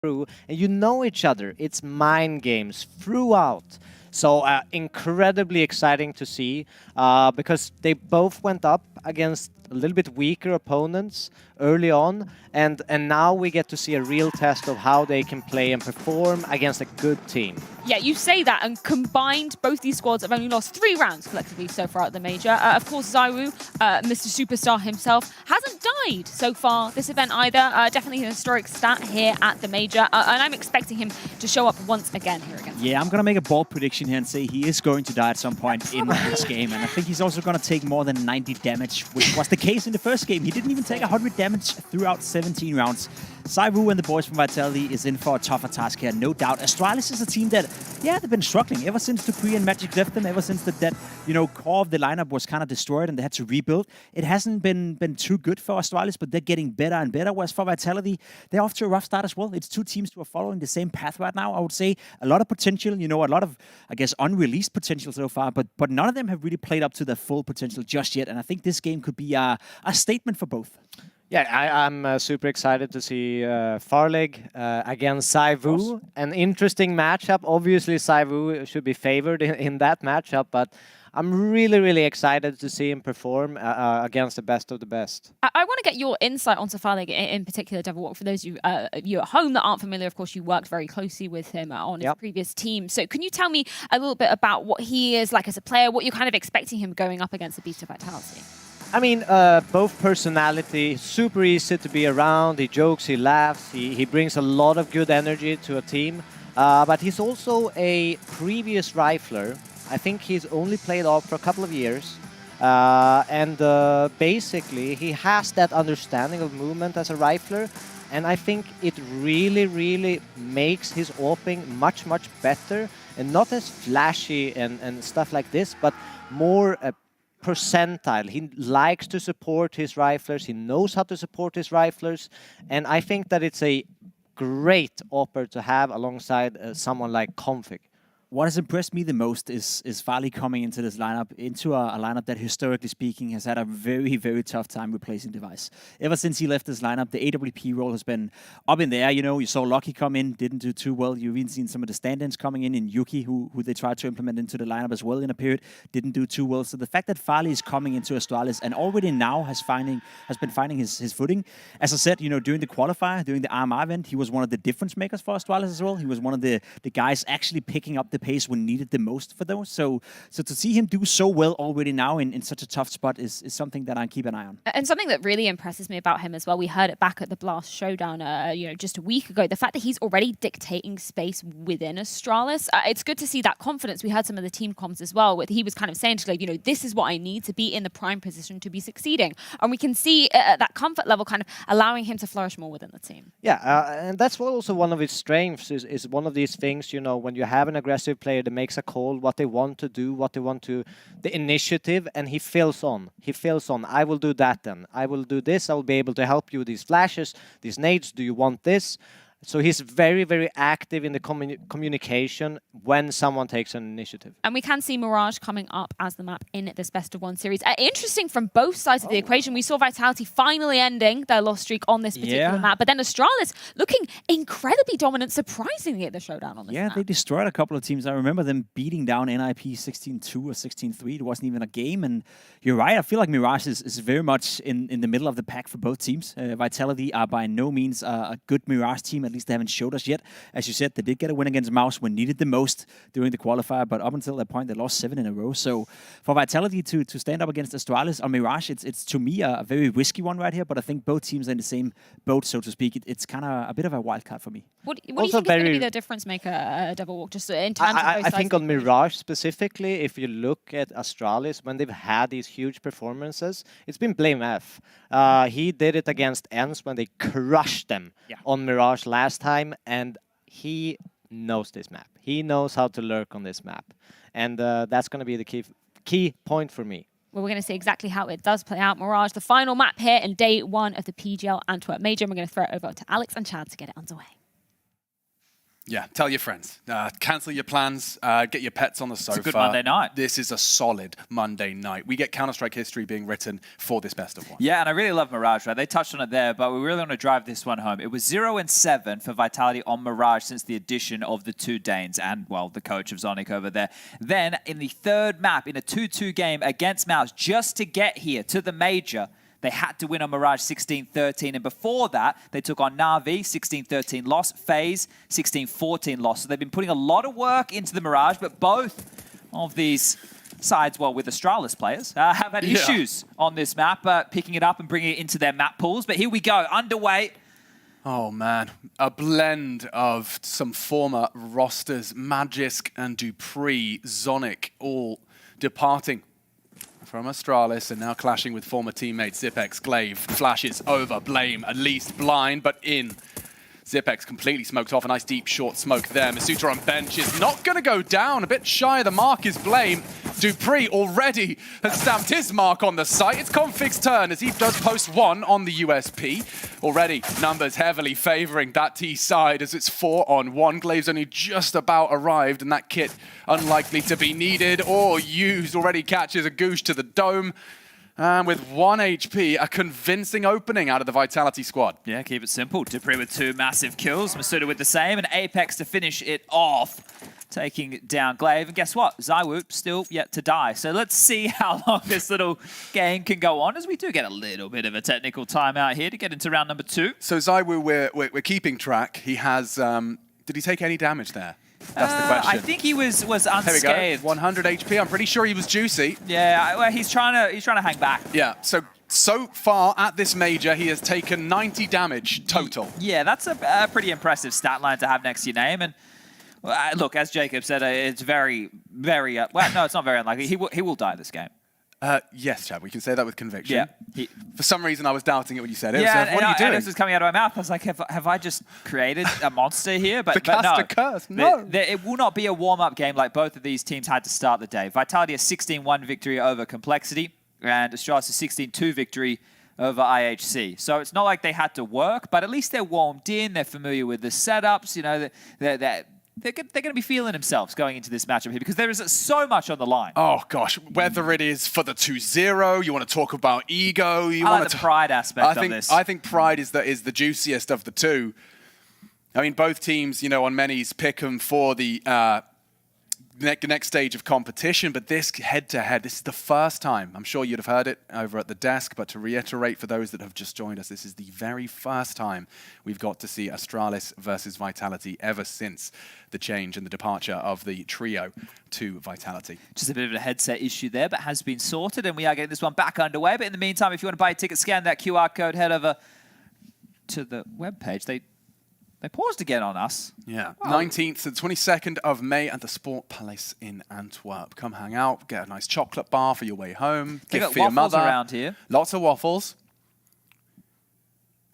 through, and you know each other. It's mind games throughout. So incredibly exciting to see because they both went up against a little bit weaker opponents early on, and now we get to see a real test of how they can play and perform against a good team. Yeah, you say that, and combined, both these squads have only lost 3 rounds collectively so far at the Major. Of course, Zywu, Mr. Superstar himself, hasn't died so far this event either. Definitely an historic stat here at the Major, and I'm expecting him to show up once again here again. Yeah, I'm going to make a bold prediction here and say he is going to die at some point in this game, and I think he's also going to take more than 90 damage, which was the case in the first game. He didn't even take 100 damage throughout 17 rounds. Zywu and the boys from Vitality is in for a tougher task here, no doubt. Astralis is a team that, yeah, they've been struggling ever since Dupree and Magic left them, ever since that core of the lineup was kind of destroyed and they had to rebuild. It hasn't been too good for Astralis, but they're getting better and better. Whereas for Vitality, they're off to a rough start as well. It's 2 teams who are following the same path right now. I would say a lot of potential, a lot of, I guess, unreleased potential so far, but none of them have really played up to their full potential just yet. And I think this game could be a statement for both. Yeah, I'm super excited to see Farleg against Zywu. An interesting matchup. Obviously, Zywu should be favored in that matchup, but I'm really excited to see him perform against the best of the best. I want to get your insight onto Farleg in particular, Devil Walk. For those of you at home that aren't familiar, of course, you worked very closely with him on his previous team. So can you tell me a little bit about what he is like as a player, what you're kind of expecting him going up against the Beast of Vitality? I mean, both personality, super easy to be around. He jokes, he laughs, he brings a lot of good energy to a team. But he's also a previous rifler. I think he's only played off for a couple of years. And basically, he has that understanding of movement as a rifler. And I think it really makes his AWPing much better. And not as flashy and stuff like this, but more percentile. He likes to support his riflers. He knows how to support his riflers. And I think that it's a great offer to have alongside someone like Config. What has impressed me the most is Farley coming into this lineup, into a lineup that, historically speaking, has had a very tough time replacing Device. Ever since he left this lineup, the AWP role has been up in the air. You saw Lucky come in, didn't do too well. You've even seen some of the stand-ins coming in Yuki, who they tried to implement into the lineup as well in a period, didn't do too well. So the fact that Farley is coming into Astralis and already now has been finding his footing. As I said, during the qualifier, during the RMR event, he was one of the difference makers for Astralis as well. He was one of the guys actually picking up the pace when needed the most for those. So to see him do so well already now in such a tough spot is something that I keep an eye on. And something that really impresses me about him as well, we heard it back at the Blast Showdown just a week ago, the fact that he's already dictating space within Astralis. It's good to see that confidence. We heard some of the team comms as well, where he was kind of saying to Glaive, this is what I need to be in the prime position to be succeeding. And we can see that comfort level kind of allowing him to flourish more within the team. Yeah, and that's also one of his strengths is one of these things, when you have an aggressive player that makes a call, what they want to do, the initiative, and he fills on. I will do that then. I will do this. I will be able to help you with these flashes, these nades. Do you want this? So he's very active in the communication when someone takes an initiative. And we can see Mirage coming up as the map in this best of 1 series. Interesting from both sides of the equation. We saw Vitality finally ending their loss streak on this particular map, but then Astralis looking incredibly dominant, surprisingly, at the showdown on this map. Yeah, they destroyed a couple of teams. I remember them beating down NIP 16-2 or 16-3. It wasn't even a game, and you're right. I feel like Mirage is very much in the middle of the pack for both teams. Vitality are by no means a good Mirage team. At least they haven't showed us yet. As you said, they did get a win against Mouse when needed the most during the qualifier, but up until that point, they lost 7 in a row. So for Vitality to stand up against Astralis or Mirage, it's to me a very risky one right here, but I think both teams are in the same boat, so to speak. It's kind of a bit of a wild card for me. What do you think is going to be the difference maker, Devil Walk, just in terms of both sides? I think on Mirage specifically, if you look at Astralis, when they've had these huge performances, it's been Blame F. He did it against ENCE when they crushed them on Mirage last time, and he knows this map. He knows how to lurk on this map, and that's going to be the key point for me. Well, we're going to see exactly how it does play out. Mirage, the final map here in day 1 of the PGL Antwerp Major. And we're going to throw it over to Alex and Chad to get it underway. Yeah, tell your friends. Cancel your plans. Get your pets on the sofa. It's a good Monday night. This is a solid Monday night. We get Counter-Strike history being written for this best of one. Yeah, and I really love Mirage, right? They touched on it there, but we really want to drive this one home. It was 0-7 for Vitality on Mirage since the addition of the two Danes and, well, the coach of Zonic over there. Then, in the third map, in a 2-2 game against Mouse, just to get here to the Major, they had to win on Mirage 16-13, and before that, they took on Na'Vi, 16-13 loss, FaZe, 16-14 loss. So they've been putting a lot of work into the Mirage, but both of these sides, well, with Astralis players, have had issues on this map, picking it up and bringing it into their map pools. But here we go, underway. Oh, man. A blend of some former rosters, Magisk and Dupree, Zonic, all departing from Astralis and now clashing with former teammates Zipex, Glaive, flashes over, Blame, at least blind, but in. Zipex completely smoked off, a nice deep short smoke there. Masuta on bench is not going to go down, a bit shy of the mark is Blame. Dupree already has stamped his mark on the site. It's Config's turn as he does post 1 on the USP. Already, numbers heavily favoring that T side as it's 4-on-1. Glaive's only just about arrived, and that kit unlikely to be needed or used. Already catches a goosh to the dome. And with 1 HP, a convincing opening out of the Vitality squad. Yeah, keep it simple. Dupree with 2 massive kills, Masuda with the same, and Apex to finish it off, taking down Glaive. And guess what? ZywOo still yet to die. So let's see how long this little game can go on, as we do get a little bit of a technical timeout here to get into round number 2. So ZywOo, we're keeping track. He has, did he take any damage there? That's the question. I think he was unscathed. There we go. 100 HP. I'm pretty sure he was juicy. Yeah, well, he's trying to hang back. Yeah. So far at this major, he has taken 90 damage total. Yeah, that's a pretty impressive stat line to have next to your name. And look, as Jacob said, it's very, very well. No, it's not very unlikely. He will die this game. Yes, Chad, we can say that with conviction. Yeah. For some reason, I was doubting it when you said it. Yeah, So, what are you doing? This was coming out of my mouth. I was like, have I just created a monster here? But, the but caster no. curse, no. It will not be a warm-up game like both of these teams had to start the day. Vitality a 16-1 victory over Complexity, and Astralis a 16-2 victory over IHC. So it's not like they had to work, but at least they're warmed in. They're familiar with the setups. You know, they're going to be feeling themselves going into this matchup here because there is so much on the line. Oh, gosh. Whether it is for the 2-0, you want to talk about ego. You I want like the pride aspect of this. I think pride is the juiciest of the two. I mean, both teams, on many's pick them for the next stage of competition, but this head-to-head, this is the first time. I'm sure you'd have heard it over at the desk, but to reiterate for those that have just joined us, this is the very first time we've got to see Astralis versus Vitality ever since the change and the departure of the trio to Vitality. Just a bit of a headset issue there, but has been sorted, and we are getting this one back underway. But in the meantime, if you want to buy a ticket, scan that QR code, head over to the webpage. They paused again on us. Yeah, Wow. 19th to the 22nd of May at the Sport Palace in Antwerp. Come hang out, get a nice chocolate bar for your way home. They Gift got for your waffles mother. around here. Lots of waffles.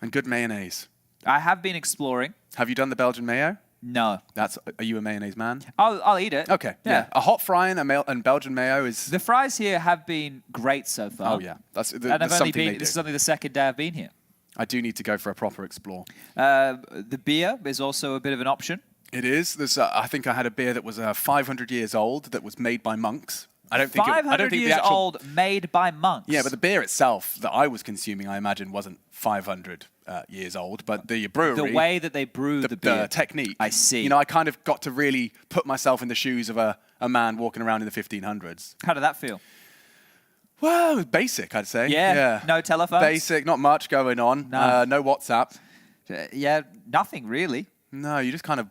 And good mayonnaise. I have been exploring. Have you done the Belgian mayo? No. Are you a mayonnaise man? I'll eat it. Okay, yeah. A hot fry and Belgian mayo is... The fries here have been great so far. Oh, yeah. That's And I've only something been, they do. this is only the second day I've been here. I do need to go for a proper explore. The beer is also a bit of an option. It is. There's, I think I had a beer that was 500 years old that was made by monks. I don't think 500 the years actual, old, made by monks. Yeah, but the beer itself that I was consuming, I imagine, wasn't 500 years old. But the brewery, the way that they brew the beer, the technique. I see. I kind of got to really put myself in the shoes of a man walking around in the 1500s. How did that feel? Well, it was basic, I'd say. Yeah. No telephones. Basic, not much going on. No. No WhatsApp. Yeah, nothing really. No, you just kind of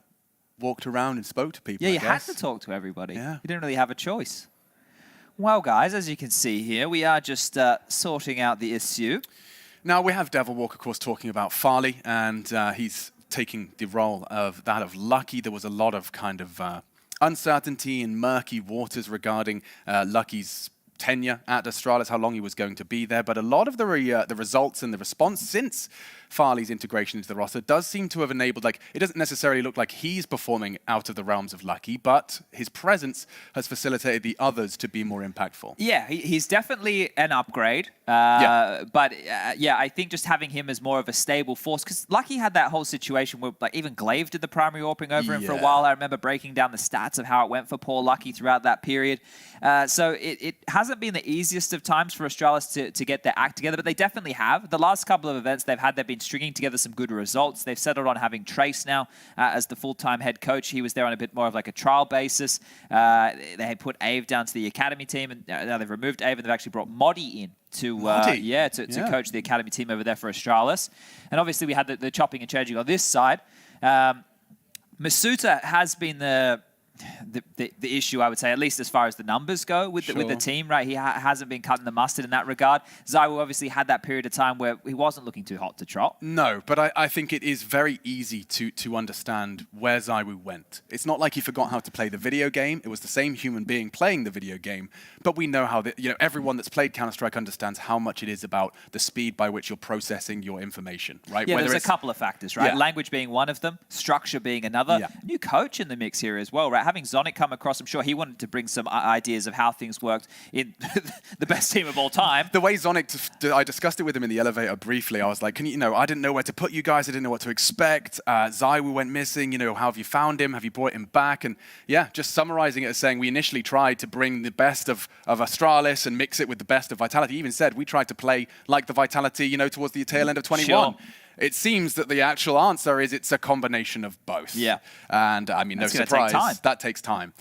walked around and spoke to people. Yeah, I you guess. had to talk to everybody. Yeah. You didn't really have a choice. Well, guys, as you can see here, we are just sorting out the issue. Now, we have Devil Walk, of course, talking about Farley, and he's taking the role of that of Lucky. There was a lot of kind of uncertainty and murky waters regarding Lucky's tenure at Astralis, how long he was going to be there, but a lot of the results and the response since Farley's integration into the roster does seem to have enabled, like, it doesn't necessarily look like he's performing out of the realms of lucky, but his presence has facilitated the others to be more impactful. Yeah, he's definitely an upgrade. But yeah, I think just having him as more of a stable force, because Lucky had that whole situation where like even Glaive did the primary AWPing over him for a while. I remember breaking down the stats of how it went for poor Lucky throughout that period. So it hasn't been the easiest of times for Astralis to get their act together, but they definitely have. The last couple of events they've been stringing together some good results. They've settled on having Trace now as the full-time head coach. He was there on a bit more of like a trial basis. They had put Ave down to the academy team, and now they've removed Ave and they've actually brought Moddy in to coach the academy team over there for Astralis. And obviously we had the chopping and changing on this side. Masuta has been the issue, I would say, at least as far as the numbers go with the team, right? He hasn't been cutting the mustard in that regard. Zywoo obviously had that period of time where he wasn't looking too hot to trot. No, but I think it is very easy to understand where Zywoo went. It's not like he forgot how to play the video game. It was the same human being playing the video game, but we know how everyone that's played Counter-Strike understands how much it is about the speed by which you're processing your information, right? Yeah, there's a couple of factors, right? Yeah. Language being one of them, structure being another. Yeah. New coach in the mix here as well, right? Having Zonic come across, I'm sure he wanted to bring some ideas of how things worked in the best team of all time. The way Zonic, I discussed it with him in the elevator briefly. I was like, I didn't know where to put you guys. I didn't know what to expect. Zywoo went missing. How have you found him? Have you brought him back? And yeah, just summarizing it as saying we initially tried to bring the best of Astralis and mix it with the best of Vitality. He even said we tried to play like the Vitality, towards the tail end of 21. Sure. It seems that the actual answer is it's a combination of both. Yeah. And I mean, no surprise, that takes time.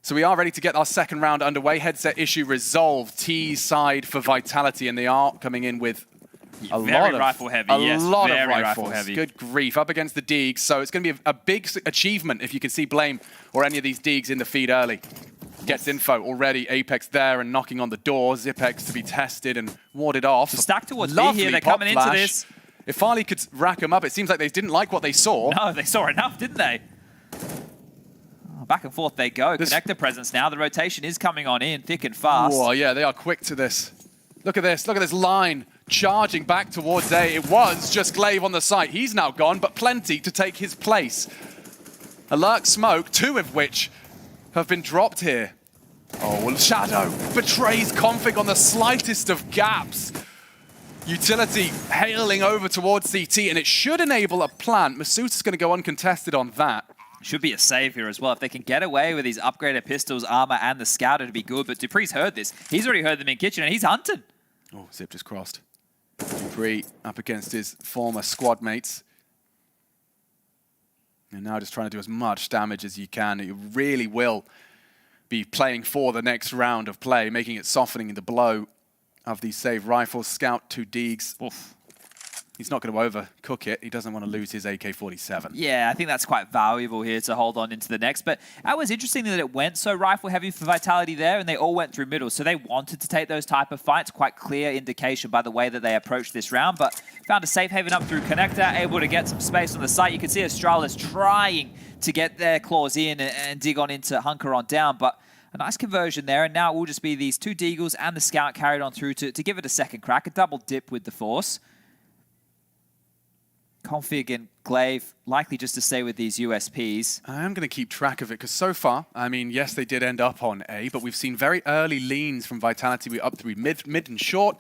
So we are ready to get our second round underway. Headset issue resolved. T side for Vitality, and they are coming in with a lot of rifle heavy. A lot of rifles. Good grief, up against the Deegs. So it's going to be a big achievement if you can see Blame or any of these Deegs in the feed early. Gets info already. Apex there and knocking on the door. Zipex to be tested and warded off. So stack towards B here. They're coming into this. If Farley could rack them up, it seems like they didn't like what they saw. No, they saw enough, didn't they? Oh, back and forth they go. Connector presence now. The rotation is coming on in thick and fast. Oh, yeah, they are quick to this. Look at this. Look at this line charging back towards A. It was just Glaive on the site. He's now gone, but plenty to take his place. A lurk smoke, 2 of which have been dropped here. Oh, well, Shadow betrays Config on the slightest of gaps. Utility hailing over towards CT, and it should enable a plant. Masuta's going to go uncontested on that. Should be a save here as well. If they can get away with these upgraded pistols, armor, and the scouter to be good. But dupree's heard this. He's already heard them in kitchen, and he's hunted. Oh, Zip just crossed. dupreeh up against his former squad mates. And now just trying to do as much damage as you can. You really will be playing for the next round of play, making it softening the blow of these saved rifles. Scout 2 Deegs. Oof. He's not going to overcook it. He doesn't want to lose his AK-47. Yeah, I think that's quite valuable here to hold on into the next. But that was interesting that it went so rifle heavy for Vitality there, and they all went through middle. So they wanted to take those type of fights. Quite clear indication by the way that they approached this round. But found a safe haven up through connector, able to get some space on the site. You can see Astralis trying to get their claws in and dig on into hunker on down. But a nice conversion there, and now it will just be these 2 Deagles and the Scout carried on through to give it a second crack, a double dip with the Force. Config and Glaive likely just to stay with these USPs. I am going to keep track of it, because so far, I mean, yes, they did end up on A, but we've seen very early leans from Vitality up through mid and short,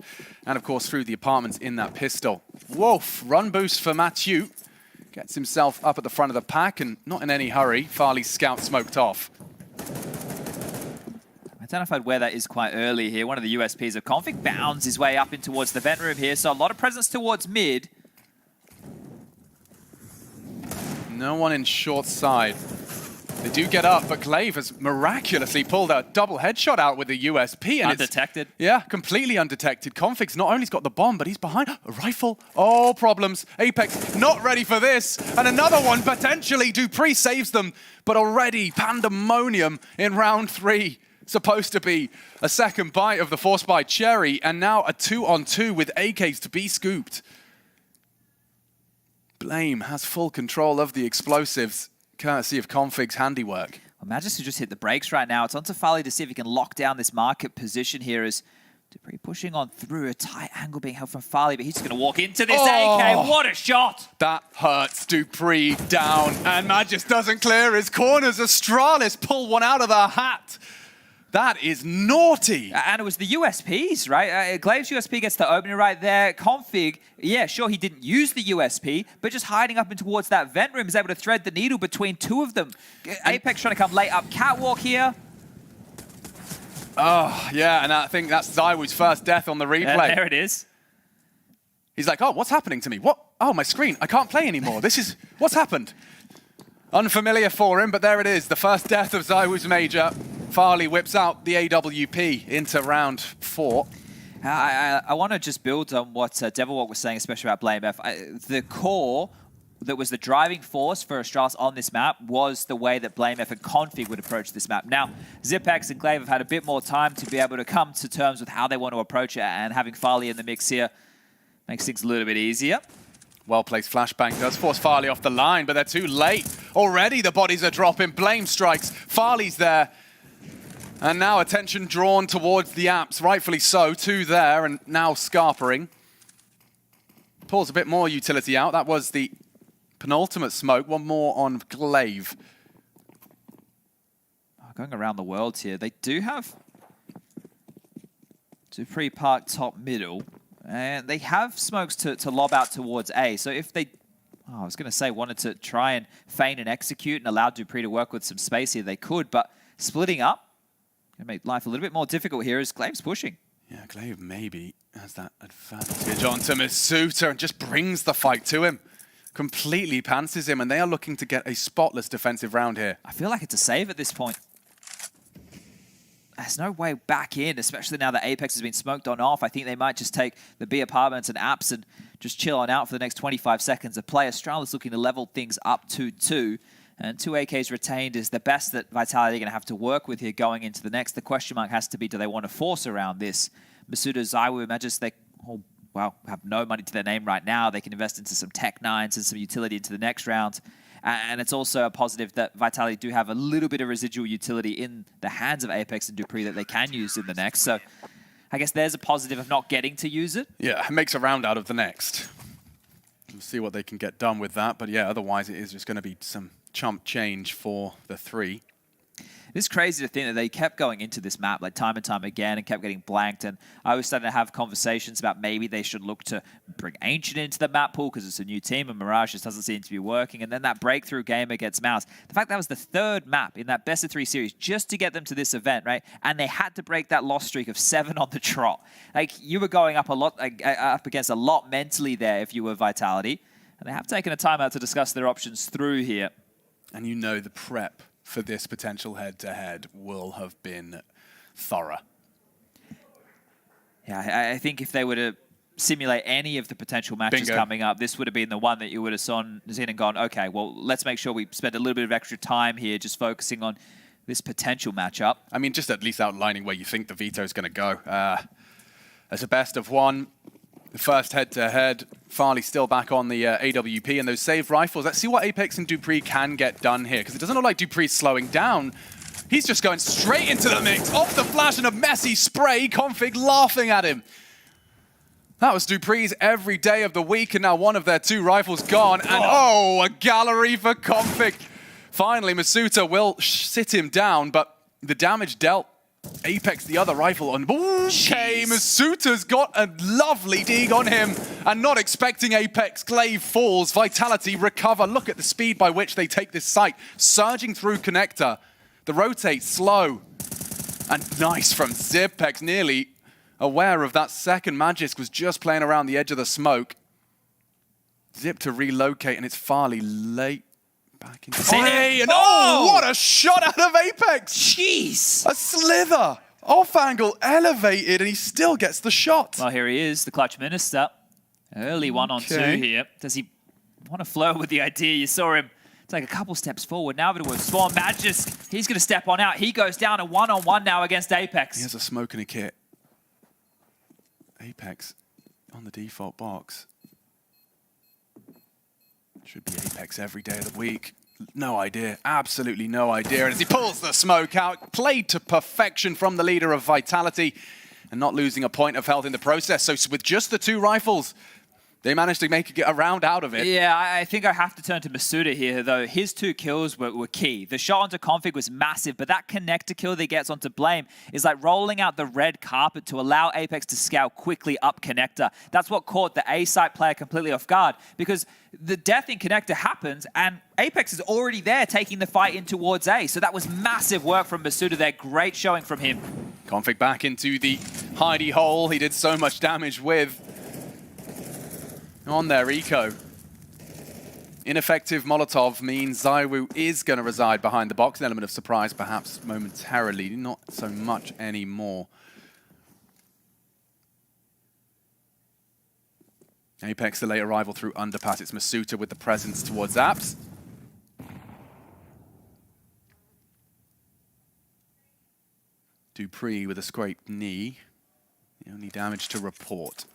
and of course through the apartments in that pistol. Wolf, run boost for Mathieu. Gets himself up at the front of the pack, and not in any hurry. Farley's Scout smoked off. Identified where that is quite early here. One of the USPs of Config bounds his way up in towards the vent room here, so a lot of presence towards mid. No one in short side. They do get up, but Glaive has miraculously pulled a double headshot out with the USP. And undetected. Yeah, completely undetected. Config's not only's got the bomb, but he's behind. A rifle. Oh, problems. Apex not ready for this. And another one, potentially. dupreeh saves them, but already pandemonium in round 3. Supposed to be a second bite of the Force by Cherry, and now a 2-on-2 with AKs to be scooped. Blame has full control of the explosives, courtesy of Config's handiwork. Magisk just hit the brakes right now. It's on to Farley to see if he can lock down this market position here as dupreeh pushing on through, a tight angle being held from Farley, but he's just going to walk into this AK. What a shot! That hurts. dupreeh down, and Magisk doesn't clear his corners. Astralis pull one out of the hat. That is naughty. And it was the USPs, right? Glaive's USP gets the opening right there. Config, yeah, sure, he didn't use the USP, but just hiding up and towards that vent room is able to thread the needle between two of them. Apex trying to come late up catwalk here. Oh, yeah, and I think that's ZywOo's first death on the replay. There it is. He's like, oh, what's happening to me? What? Oh, my screen. I can't play anymore. What's happened? Unfamiliar for him, but there it is. The first death of ZywOo's major. Farley whips out the AWP into round 4. I want to just build on what Devilwalk was saying, especially about BlameF. The core that was the driving force for Astralis on this map was the way that BlameF and Config would approach this map. Now, Zipex and Glaive have had a bit more time to be able to come to terms with how they want to approach it, and having Farley in the mix here makes things a little bit easier. Well-placed flashbang does force Farley off the line, but they're too late. Already the bodies are dropping. Blame strikes. Farley's there. And now attention drawn towards the apps, rightfully so. 2 there, and now scarpering. Pulls a bit more utility out. That was the penultimate smoke. One more on Glaive. Going around the world here, they do have dupreeh parked top middle, and they have smokes to lob out towards A. So if they, I was going to say, wanted to try and feign and execute and allow dupreeh to work with some space here, they could, but splitting up, going to make life a little bit more difficult here as Glaive's pushing. Yeah, Glaive maybe has that advantage onto Masuta and just brings the fight to him. Completely pantses him, and they are looking to get a spotless defensive round here. I feel like it's a save at this point. There's no way back in, especially now that Apex has been smoked on off. I think they might just take the B apartments and apps and just chill on out for the next 25 seconds of play. Astralis looking to level things up to 2. And 2 AKs retained is the best that Vitality are going to have to work with here going into the next. The question mark has to be, do they want to force around this? Masuda, ZywOo, Magisk, they have no money to their name right now. They can invest into some Tech 9s and some utility into the next round. And it's also a positive that Vitality do have a little bit of residual utility in the hands of Apex and dupreeh that they can use in the next. So I guess there's a positive of not getting to use it. Yeah, it makes a round out of the next. We'll see what they can get done with that. But yeah, otherwise it is just going to be some chump change for the 3. It's crazy to think that they kept going into this map like time and time again and kept getting blanked. And I was starting to have conversations about maybe they should look to bring Ancient into the map pool because it's a new team and Mirage just doesn't seem to be working. And then that breakthrough game against Mouse. The fact that was the 3rd map in that best of 3 series just to get them to this event, right? And they had to break that loss streak of 7 on the trot. Like, you were going up a lot, up against a lot mentally there if you were Vitality. And they have taken a time out to discuss their options through here. And you know the prep for this potential head-to-head will have been thorough. Yeah, I think if they were to simulate any of the potential matches coming up, this would have been the one that you would have seen and gone, okay, well, let's make sure we spend a little bit of extra time here just focusing on this potential matchup. I mean, just at least outlining where you think the veto is going to go. As a best of 1, the first head-to-head, Farley still back on the AWP and those saved rifles. Let's see what Apex and dupreeh can get done here, because it doesn't look like dupreeh's slowing down. He's just going straight into the mix, off the flash and a messy spray. Config laughing at him. That was dupreeh's every day of the week, and now one of their 2 rifles gone. And oh, a gallery for Config. Finally, Masuta will sit him down, but the damage dealt. Apex, the other rifle on. Okay, Masuta's got a lovely dig on him. And not expecting Apex. Glaive falls. Vitality recover. Look at the speed by which they take this site. Surging through connector. The rotate slow. And nice from Zipex. Nearly aware of that second. Magisk was just playing around the edge of the smoke. Zip to relocate, and it's Farley late. Back into and what a shot out of Apex! Jeez! A slither! Off angle, elevated, and he still gets the shot. Well, here he is, the clutch minister. Early 1-on-2 here. Does he want to flow with the idea? You saw him take a couple steps forward. Now it was Spawn Magisk. He's going to step on out. He goes down a 1-on-1 now against Apex. He has a smoke and a kit. Apex on the default box. Should be Apex every day of the week. No idea, absolutely no idea. And as he pulls the smoke out, played to perfection from the leader of Vitality and not losing a point of health in the process. So with just the 2 rifles, they managed to make a round out of it. Yeah, I think I have to turn to Masuda here, though. His 2 kills were key. The shot onto Config was massive, but that connector kill that he gets onto Blame is like rolling out the red carpet to allow Apex to scale quickly up connector. That's what caught the A-site player completely off guard, because the death in connector happens, and Apex is already there taking the fight in towards A. So that was massive work from Masuda there. Great showing from him. Config back into the hidey hole he did so much damage with. On their eco. Ineffective Molotov means Zywoo is going to reside behind the box. An element of surprise perhaps momentarily, not so much anymore. Apex, the late arrival through underpass. It's Masuda with the presence towards Apps. Dupree with a scraped knee. The only damage to report.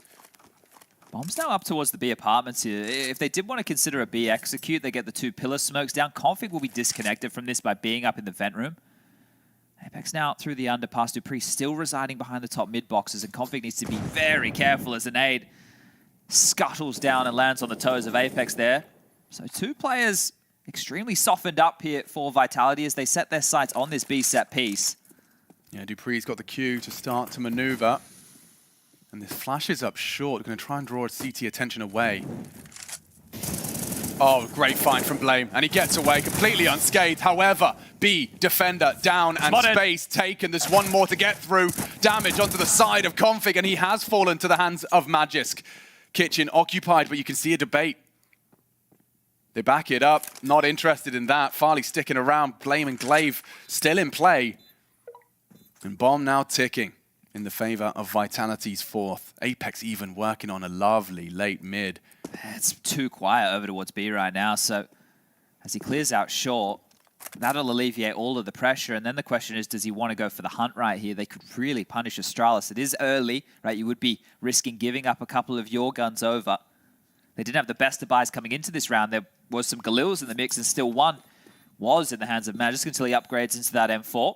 Bomb's now up towards the B apartments here. If they did want to consider a B execute, they get the 2 pillar smokes down. Config will be disconnected from this by being up in the vent room. Apex now through the underpass. Dupree still residing behind the top mid boxes, and Config needs to be very careful as an nade scuttles down and lands on the toes of Apex there. So 2 players extremely softened up here for Vitality as they set their sights on this B set piece. Yeah, Dupree's got the cue to start to maneuver. And this flashes up short. Going to try and draw CT attention away. Oh, great find from Blame. And he gets away completely unscathed. However, B, defender, down and Spotted. Space taken. There's one more to get through. Damage onto the side of Config, and he has fallen to the hands of Magisk. Kitchen occupied, but you can see a debate. They back it up. Not interested in that. Farley sticking around. Blame and Glaive still in play. And Bomb now ticking in the favor of Vitality's 4th. Apex even working on a lovely late mid. It's too quiet over towards B right now, so as he clears out short, that'll alleviate all of the pressure. And then the question is, does he want to go for the hunt right here? They could really punish Astralis. It is early, right? You would be risking giving up a couple of your guns over. They didn't have the best of buys coming into this round. There was some Galils in the mix, and still one was in the hands of Magisk until he upgrades into that M4.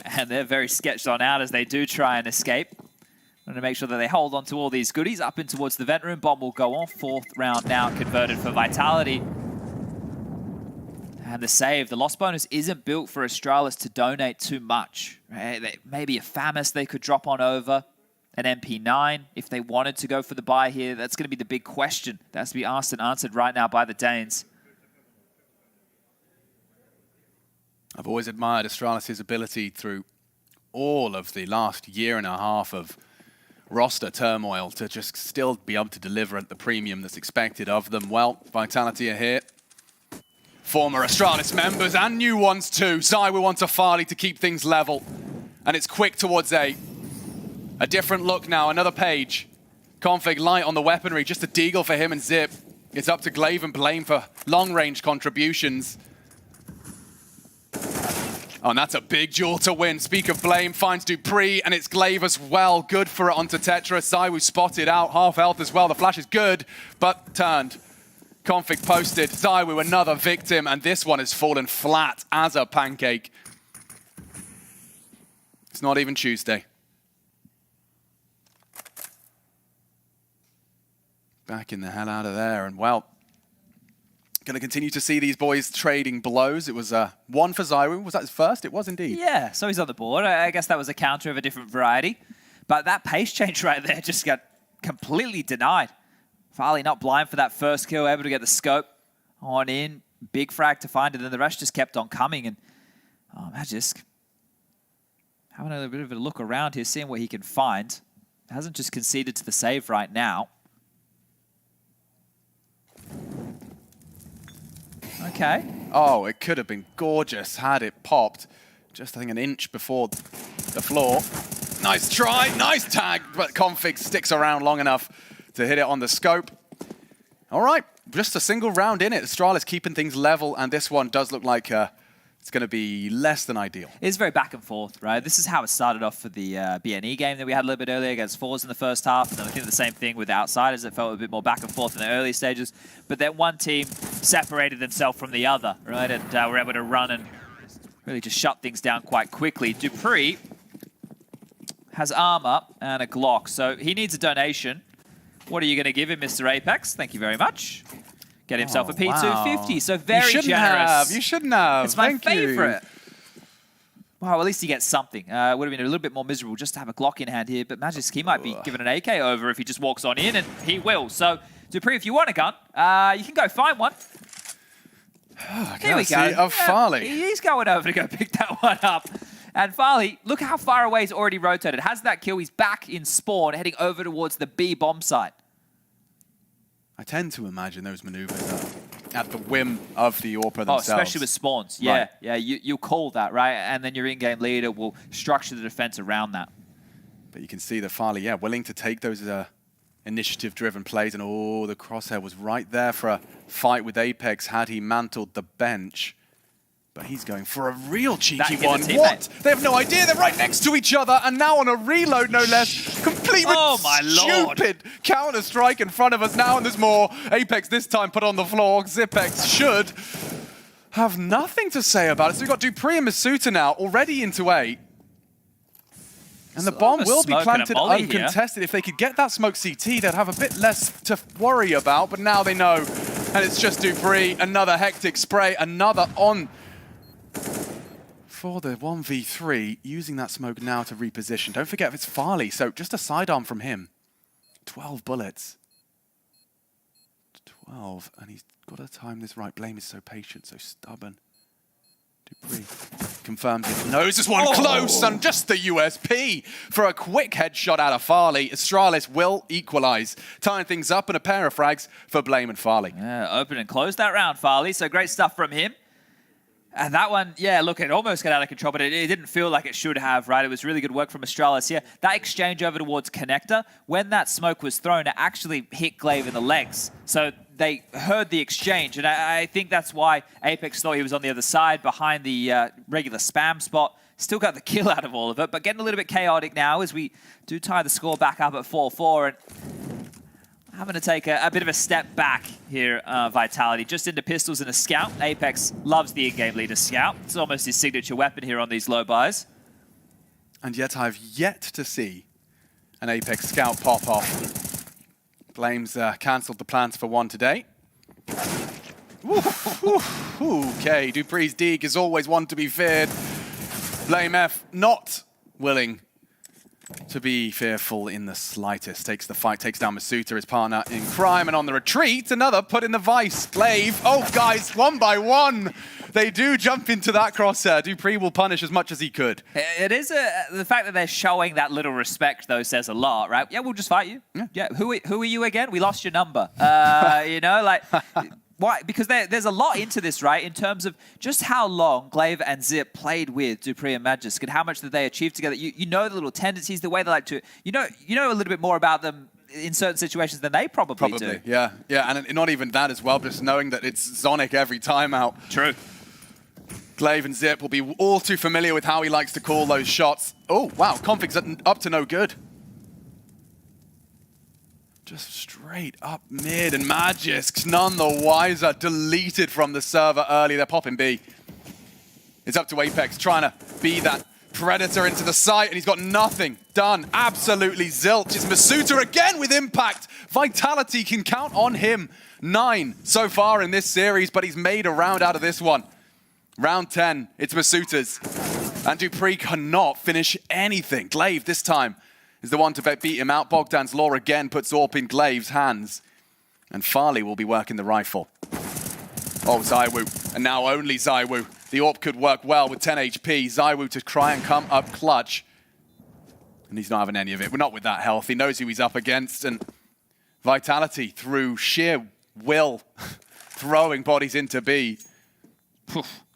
And they're very sketched on out as they do try and escape. Want to make sure that they hold on to all these goodies up in towards the vent room. Bomb will go on. 4th round now converted for Vitality. And the save. The loss bonus isn't built for Astralis to donate too much. Right? Maybe a FAMAS they could drop on over. An MP9 if they wanted to go for the buy here. That's going to be the big question that has to be asked and answered right now by the Danes. I've always admired Astralis' ability through all of the last year and a half of roster turmoil to just still be able to deliver at the premium that's expected of them. Well, Vitality are here. Former Astralis members and new ones too. Zywoo wants a Farley to keep things level. And it's quick towards A. A different look now, another page. Config light on the weaponry, just a deagle for him and Zip. It's up to Glaive and Blame for long-range contributions. Oh, and that's a big duel to win. Speak of Blame, finds Dupree, and it's Glaive as well. Good for it onto Tetra. Zywoo spotted out, half health as well. The flash is good, but turned. Config posted. Zywoo, another victim, and this one has fallen flat as a pancake. It's not even Tuesday. Backing the hell out of there, and well, going to continue to see these boys trading blows. It was one for Zywoo. Was that his first? It was indeed. Yeah, so he's on the board. I guess that was a counter of a different variety. But that pace change right there just got completely denied. Farley not blind for that first kill, able to get the scope on in. Big frag to find it, and the rest just kept on coming. And Magisk having a bit of a look around here, seeing what he can find. Hasn't just conceded to the save right now. Okay. Oh, it could have been gorgeous had it popped. Just, I think, an inch before the floor. Nice try, nice tag, but Config sticks around long enough to hit it on the scope. All right, just a single round in it. Astralis keeping things level, and this one does look like it's going to be less than ideal. It's very back and forth, right? This is how it started off for the BNE game that we had a little bit earlier against Fours in the first half. And then I think the same thing with the Outsiders. It felt a bit more back and forth in the early stages. But then one team separated themselves from the other, right? And were able to run and really just shut things down quite quickly. dupreeh has armor and a Glock, so he needs a donation. What are you going to give him, Mr. Apex? Thank you very much. Get himself a P250, wow. so very you generous. You shouldn't have. It's my Thank favorite. Well, at least he gets something. Would have been a little bit more miserable just to have a Glock in hand here, but Magisk, he might be given an AK over if he just walks on in, and he will. So, dupreeh, if you want a gun, you can go find one. Here we go. Of Farley. He's going over to go pick that one up. And Farley, look how far away he's already rotated. Has that kill, he's back in spawn, heading over towards the B bomb site. I tend to imagine those maneuvers are at the whim of the AWPer themselves. Oh, especially with spawns. Yeah, Right. yeah. You call that, right? And then your in-game leader will structure the defense around that. But you can see that Farley, yeah, willing to take those initiative-driven plays. And oh, the crosshair was right there for a fight with Apex had he mantled the bench. But he's going for a real cheeky one. What? They have no idea. They're right next to each other. And now on a reload, no less. Complete with stupid counter-strike in front of us now. And there's more. Apex this time put on the floor. Zipex should have nothing to say about it. So we've got dupreeh and Masuta now already into 8. And the bomb will be planted uncontested. If they could get that smoke CT, they'd have a bit less to worry about. But now they know. And it's just dupreeh. Another hectic spray. Another on for the 1v3, using that smoke now to reposition. Don't forget it's Farley, so just a sidearm from him. 12 bullets. 12, and he's got to time this right. Blame is so patient, so stubborn. dupreeh confirms it. Knows this one close, and just the USP for a quick headshot out of Farley. Astralis will equalize, tying things up, and a pair of frags for Blame and Farley. Yeah, open and close that round, Farley, so great stuff from him. And that one, yeah, look, it almost got out of control, but it didn't feel like it should have, right? It was really good work from Astralis here. That exchange over towards Connector, when that smoke was thrown, it actually hit Glaive in the legs. So they heard the exchange, and I think that's why Apex thought he was on the other side behind the regular spam spot. Still got the kill out of all of it, but getting a little bit chaotic now as we do tie the score back up at 4-4. And having to take a bit of a step back here, Vitality. Just into pistols and a scout. Apex loves the in-game leader scout. It's almost his signature weapon here on these low buys. And yet I've yet to see an Apex scout pop off. Blame's cancelled the plans for one today. Okay, dupreeh's Deeg is always one to be feared. Blame F not willing to be fearful in the slightest. Takes the fight, takes down Masuta, his partner in crime, and on the retreat, another put in the vice. Glaive, oh guys, one by one. They do jump into that crosshair. dupreeh will punish as much as he could. It is the fact that they're showing that little respect, though, says a lot, right? Yeah, we'll just fight you. Yeah. Who are you again? We lost your number. You know, like... Why? Because there's a lot into this, right? In terms of just how long Glaive and Zip played with dupreeh and Magisk and how much did they achieve together. You know the little tendencies, the way they like to... You know a little bit more about them in certain situations than they probably do. Yeah. And not even that as well, just knowing that it's Zonic every time out. True. Glaive and Zip will be all too familiar with how he likes to call those shots. Oh, wow, Config's up to no good. Just straight up mid, and Magisk's none the wiser. Deleted from the server early. They're popping B. It's up to Apex, trying to be that predator into the site, and he's got nothing done. Absolutely zilch. It's Masuta again with impact. Vitality can count on him. 9 so far in this series, but he's made a round out of this one. Round 10, it's Masuta's. And dupreeh cannot finish anything. Glaive this time is the one to beat him out. Bogdan's Law again puts AWP in Glaive's hands. And Farley will be working the rifle. Oh, ZywOo. And now only ZywOo. The AWP could work well with 10 HP. ZywOo to try and come up clutch. And he's not having any of it. We're not with that health. He knows who he's up against. And Vitality, through sheer will, throwing bodies into B,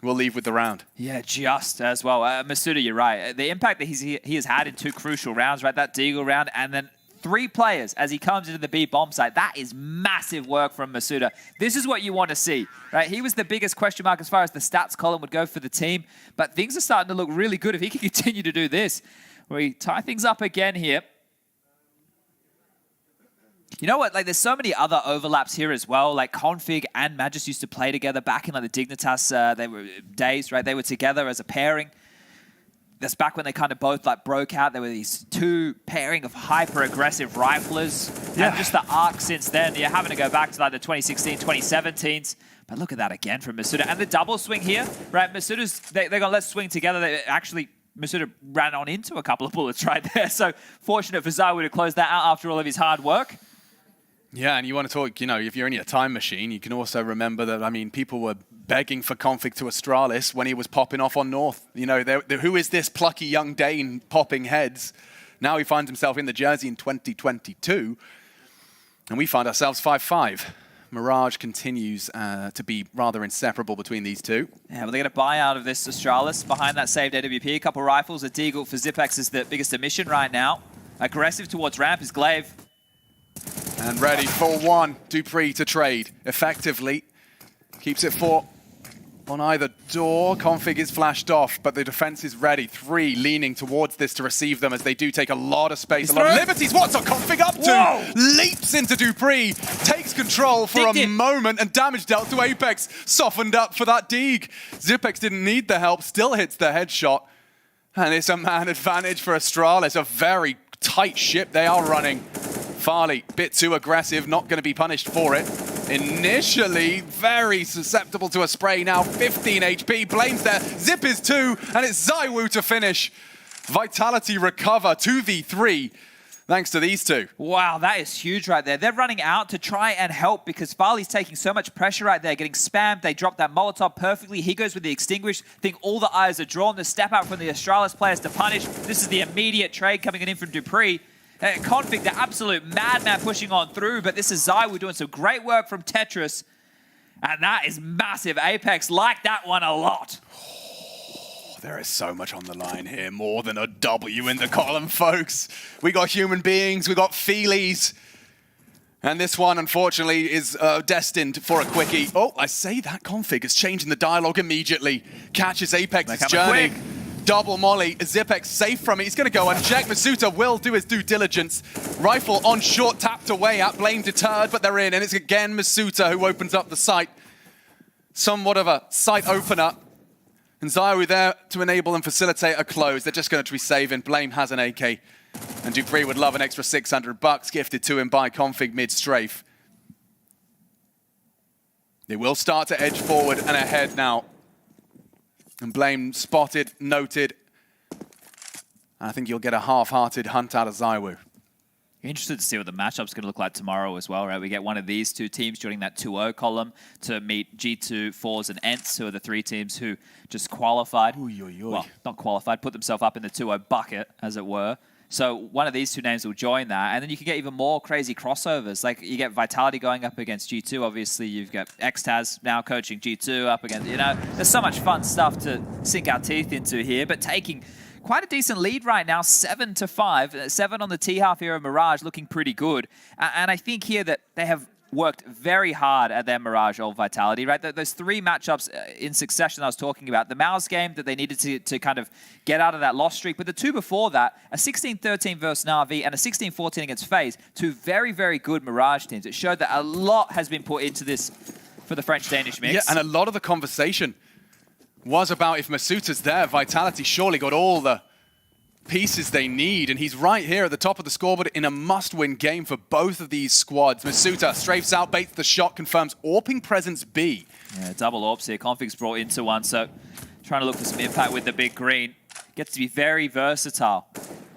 will leave with the round. Yeah, just as well. Masuta, you're right. The impact that he has had in 2 crucial rounds, right? That Deagle round, and then 3 players as he comes into the B bomb site. That is massive work from Masuda. This is what you want to see, right? He was the biggest question mark as far as the stats column would go for the team, but things are starting to look really good if he can continue to do this. We tie things up again here. You know what? Like, there's so many other overlaps here as well. Like, Config and Magis used to play together back in like the Dignitas they were days, right? They were together as a pairing. That's back when they kind of both like broke out. There were these 2 pairing of hyper-aggressive riflers. Yeah. And just the arc since then, you're having to go back to like the 2016, 2017s. But look at that again from Masuda. And the double swing here, right? Masuda's, they're going to let's swing together. They actually, Masuda ran on into a couple of bullets right there. So fortunate for ZywOo to close that out after all of his hard work. Yeah, and you want to talk, you know, if you're in a time machine, you can also remember that, I mean, people were begging for Config to Astralis when he was popping off on North. You know, who is this plucky young Dane popping heads? Now he finds himself in the jersey in 2022, and we find ourselves 5-5. Mirage continues to be rather inseparable between these two. Yeah, well, they're going to buy out of this Astralis. Behind that saved AWP, a couple rifles. A Deagle for Zipex is the biggest emission right now. Aggressive towards ramp is Glaive. And ready for 1. Dupree to trade effectively. Keeps it 4 on either door. Config is flashed off, but the defense is ready. 3 leaning towards this to receive them as they do take a lot of space, a lot of liberties. What's a Config up to? Whoa. Leaps into Dupree, takes control for a moment, and damage dealt to Apex. Softened up for that Deeg. Zipex didn't need the help, still hits the headshot. And it's a man advantage for Astralis. A very tight ship they are running. Farley, bit too aggressive, not going to be punished for it. Initially, very susceptible to a spray, now 15 HP, blames there, Zip is 2, and it's ZywOo to finish. Vitality recover, 2v3, thanks to these 2. Wow, that is huge right there. They're running out to try and help because Farley's taking so much pressure right there, getting spammed. They drop that Molotov perfectly. He goes with the Extinguish. I think all the eyes are drawn. The step out from the Astralis players to punish. This is the immediate trade coming in from Dupree. Config, the absolute madman pushing on through, but this is ZywOo doing some great work from Tetris. And that is massive. Apex like that one a lot. Oh, there is so much on the line here, more than a W in the column, folks. We got human beings, we got feelies. And this one, unfortunately, is destined for a quickie. Oh, I say that Config is changing the dialogue immediately. Catches Apex's journey. Double molly, Zipex safe from it. He's going to go unchecked. Masuda will do his due diligence. Rifle on short, tapped away at. Blame deterred, but they're in. And it's again Masuda who opens up the site. Somewhat of a site opener. And ZywOo there to enable and facilitate a close. They're just going to be saving. Blame has an AK. And Dupree would love an extra $600 gifted to him by Config mid-strafe. They will start to edge forward and ahead now. And Blame spotted, noted. I think you'll get a half-hearted hunt out of ZywOo. Interested to see what the matchup's going to look like tomorrow as well, right? We get one of these 2 teams joining that 2-0 column to meet G2, Fours, and Ents, who are the 3 teams who just qualified. Well, not qualified, put themselves up in the 2-0 bucket, as it were. So one of these 2 names will join that, and then you can get even more crazy crossovers. Like, you get Vitality going up against G2. Obviously, you've got Xtaz now coaching G2 up against, you know, there's so much fun stuff to sink our teeth into here, but taking quite a decent lead right now, 7-5. 7 on the T-half here of Mirage, looking pretty good. And I think here that they have worked very hard at their Mirage or Vitality, right? Those 3 matchups in succession I was talking about. The Mouse game that they needed to kind of get out of that loss streak. But the 2 before that, a 16-13 versus Na'Vi and a 16-14 against FaZe. 2 very, very good Mirage teams. It showed that a lot has been put into this for the French-Danish mix. Yeah, and a lot of the conversation was about if Masuda's there, Vitality surely got all the pieces they need, and he's right here at the top of the scoreboard in a must-win game for both of these squads. Masuda strafes out, baits the shot, confirms AWPing presence B. Yeah, double AWPs here. Config's brought into one, so trying to look for some impact with the big green. Gets to be very versatile.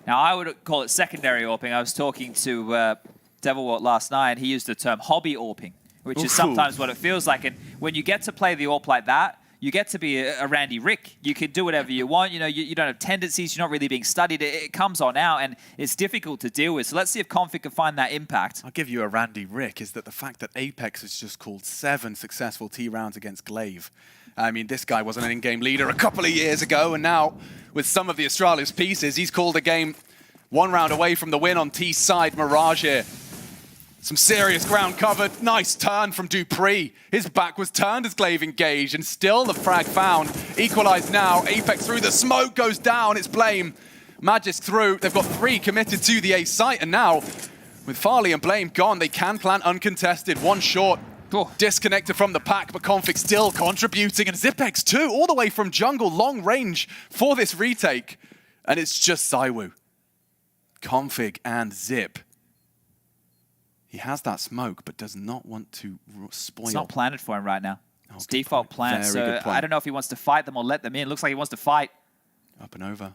Now, I would call it secondary AWPing. I was talking to Devilwort last night, and he used the term hobby AWPing, which is sometimes what it feels like. And when you get to play the AWP like that, you get to be a Randy Rick. You can do whatever you want. You know, you don't have tendencies. You're not really being studied. It comes on out, and it's difficult to deal with. So let's see if Config can find that impact. I'll give you a Randy Rick, is that the fact that Apex has just called 7 successful T rounds against Glaive. I mean, this guy wasn't an in-game leader a couple of years ago, and now, with some of the Astralis pieces, he's called a game 1 round away from the win on T's side. Mirage here. Some serious ground covered. Nice turn from dupreeh. His back was turned as Glaive engaged, and still the frag found. Equalized now. Apex through. The smoke goes down. It's Blame. Magisk through. They've got 3 committed to the A site, and now with Farley and Blame gone, they can plant uncontested. 1 short. Disconnected from the pack, but Config still contributing, and Zipex too, all the way from jungle, long range for this retake. And it's just ZywOo. Config and Zip. He has that smoke, but does not want to spoil. It's not planted for him right now. Oh, It's default plan, Very so good point. I don't know if he wants to fight them or let them in. Looks like he wants to fight. Up and over.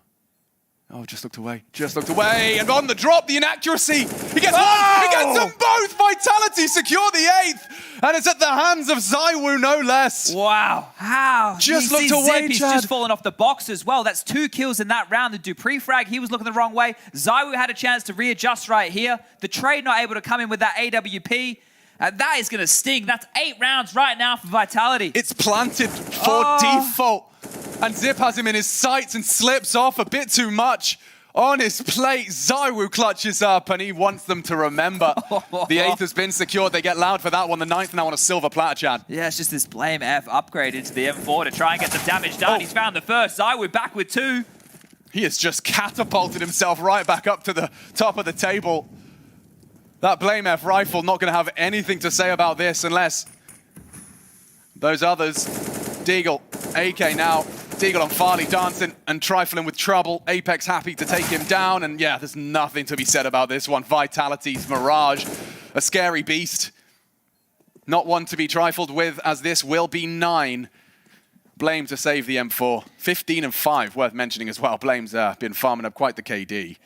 Oh, just looked away. Just looked away. And on the drop, the inaccuracy. He gets one. He gets them both. Vitality secure the 8th. And it's at the hands of ZywOo, no less. Wow. How? Just You looked see away, Zip, he's Chad. just fallen off the box as well. That's 2 kills in that round. The dupreeh frag, he was looking the wrong way. ZywOo had a chance to readjust right here. The trade not able to come in with that AWP. That is going to sting. That's 8 rounds right now for Vitality. It's planted for default. And Zip has him in his sights and slips off a bit too much on his plate. ZywOo clutches up and he wants them to remember. The 8th has been secured. They get loud for that one. The 9th now on a silver platter, Chad. Yeah, it's just this Blame F upgrade into the M4 to try and get some damage done. He's found the first. ZywOo back with 2. He has just catapulted himself right back up to the top of the table. That Blame F rifle not going to have anything to say about this unless those others. Deagle, AK now. Deagle on Farley dancing and trifling with trouble. Apex happy to take him down. And yeah, there's nothing to be said about this one. Vitality's Mirage, a scary beast. Not one to be trifled with, as this will be 9. Blame to save the M4. 15 and 5, worth mentioning as well. Blame's been farming up quite the KD.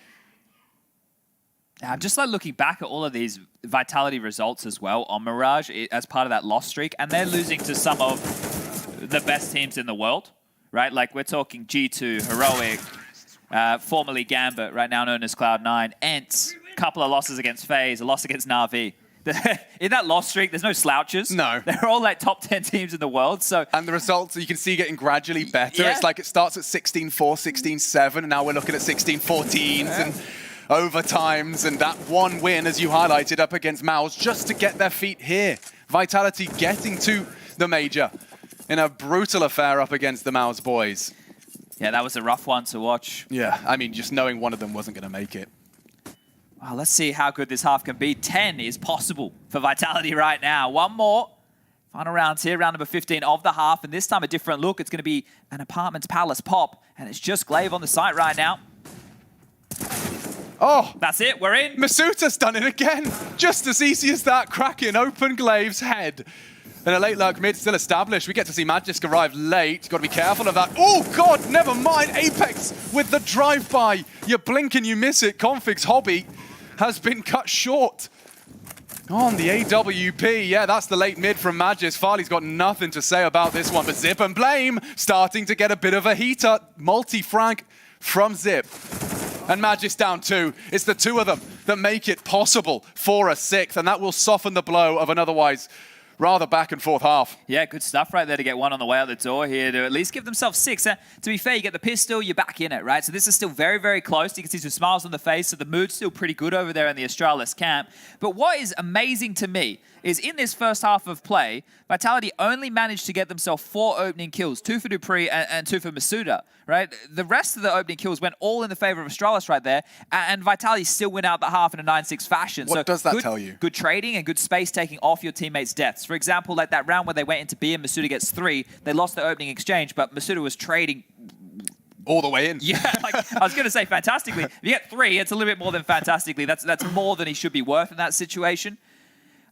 I'm just like looking back at all of these Vitality results as well on Mirage as part of that loss streak, and they're losing to some of the best teams in the world, right? Like we're talking G2, Heroic, formerly Gambit, right now known as Cloud9, Ents, couple of losses against FaZe, a loss against Na'Vi. In that loss streak, there's no slouches. No. They're all like top 10 teams in the world. So And the results you can see getting gradually better. Yeah. It's like it starts at 16-4, 16-7, and now we're looking at 16-14s and overtimes, and that 1 win, as you highlighted, up against Maus, just to get their feet here. Vitality getting to the major in a brutal affair up against the Maus boys. yeah, that was a rough one to watch. Yeah, I mean, just knowing one of them wasn't going to make it. Well, let's see how good this half can be. 10 is possible for Vitality right now. 1 more. Final rounds here, round number 15 of the half, and this time a different look. It's going to be an Apartments Palace pop, and it's just Glaive on the site right now. Oh, That's it, we're in. Masuta's done it again. Just as easy as that, cracking open Glaive's head. And a late lurk mid still established. We get to see Magisk arrive late. Got to be careful of that. Oh, God, never mind. Apex with the drive-by. You blink and you miss it. Config's hobby has been cut short. On the AWP, yeah, that's the late mid from Magisk. Farley's got nothing to say about this one, but Zip and Blame starting to get a bit of a heater. Multi-frag from Zip. And Magisk down 2. It's the 2 of them that make it possible for a 6th, and that will soften the blow of an otherwise rather back and forth half. Yeah, good stuff right there to get 1 on the way out the door here to at least give themselves 6. To be fair, you get the pistol, you're back in it, right? So this is still very, very close. You can see some smiles on the face, so the mood's still pretty good over there in the Astralis camp. But what is amazing to me is in this first half of play, Vitality only managed to get themselves 4 opening kills, 2 for dupreeh and 2 for Masuda, right? The rest of the opening kills went all in the favor of Astralis right there, and Vitality still went out the half in a 9-6 fashion. What does that tell you? Good trading and good space taking off your teammates' deaths. For example, like that round where they went into B and Masuda gets 3, they lost the opening exchange, but Masuda was trading All the way in. yeah, like, I was going to say fantastically. If you get 3, it's a little bit more than fantastically. That's more than he should be worth in that situation.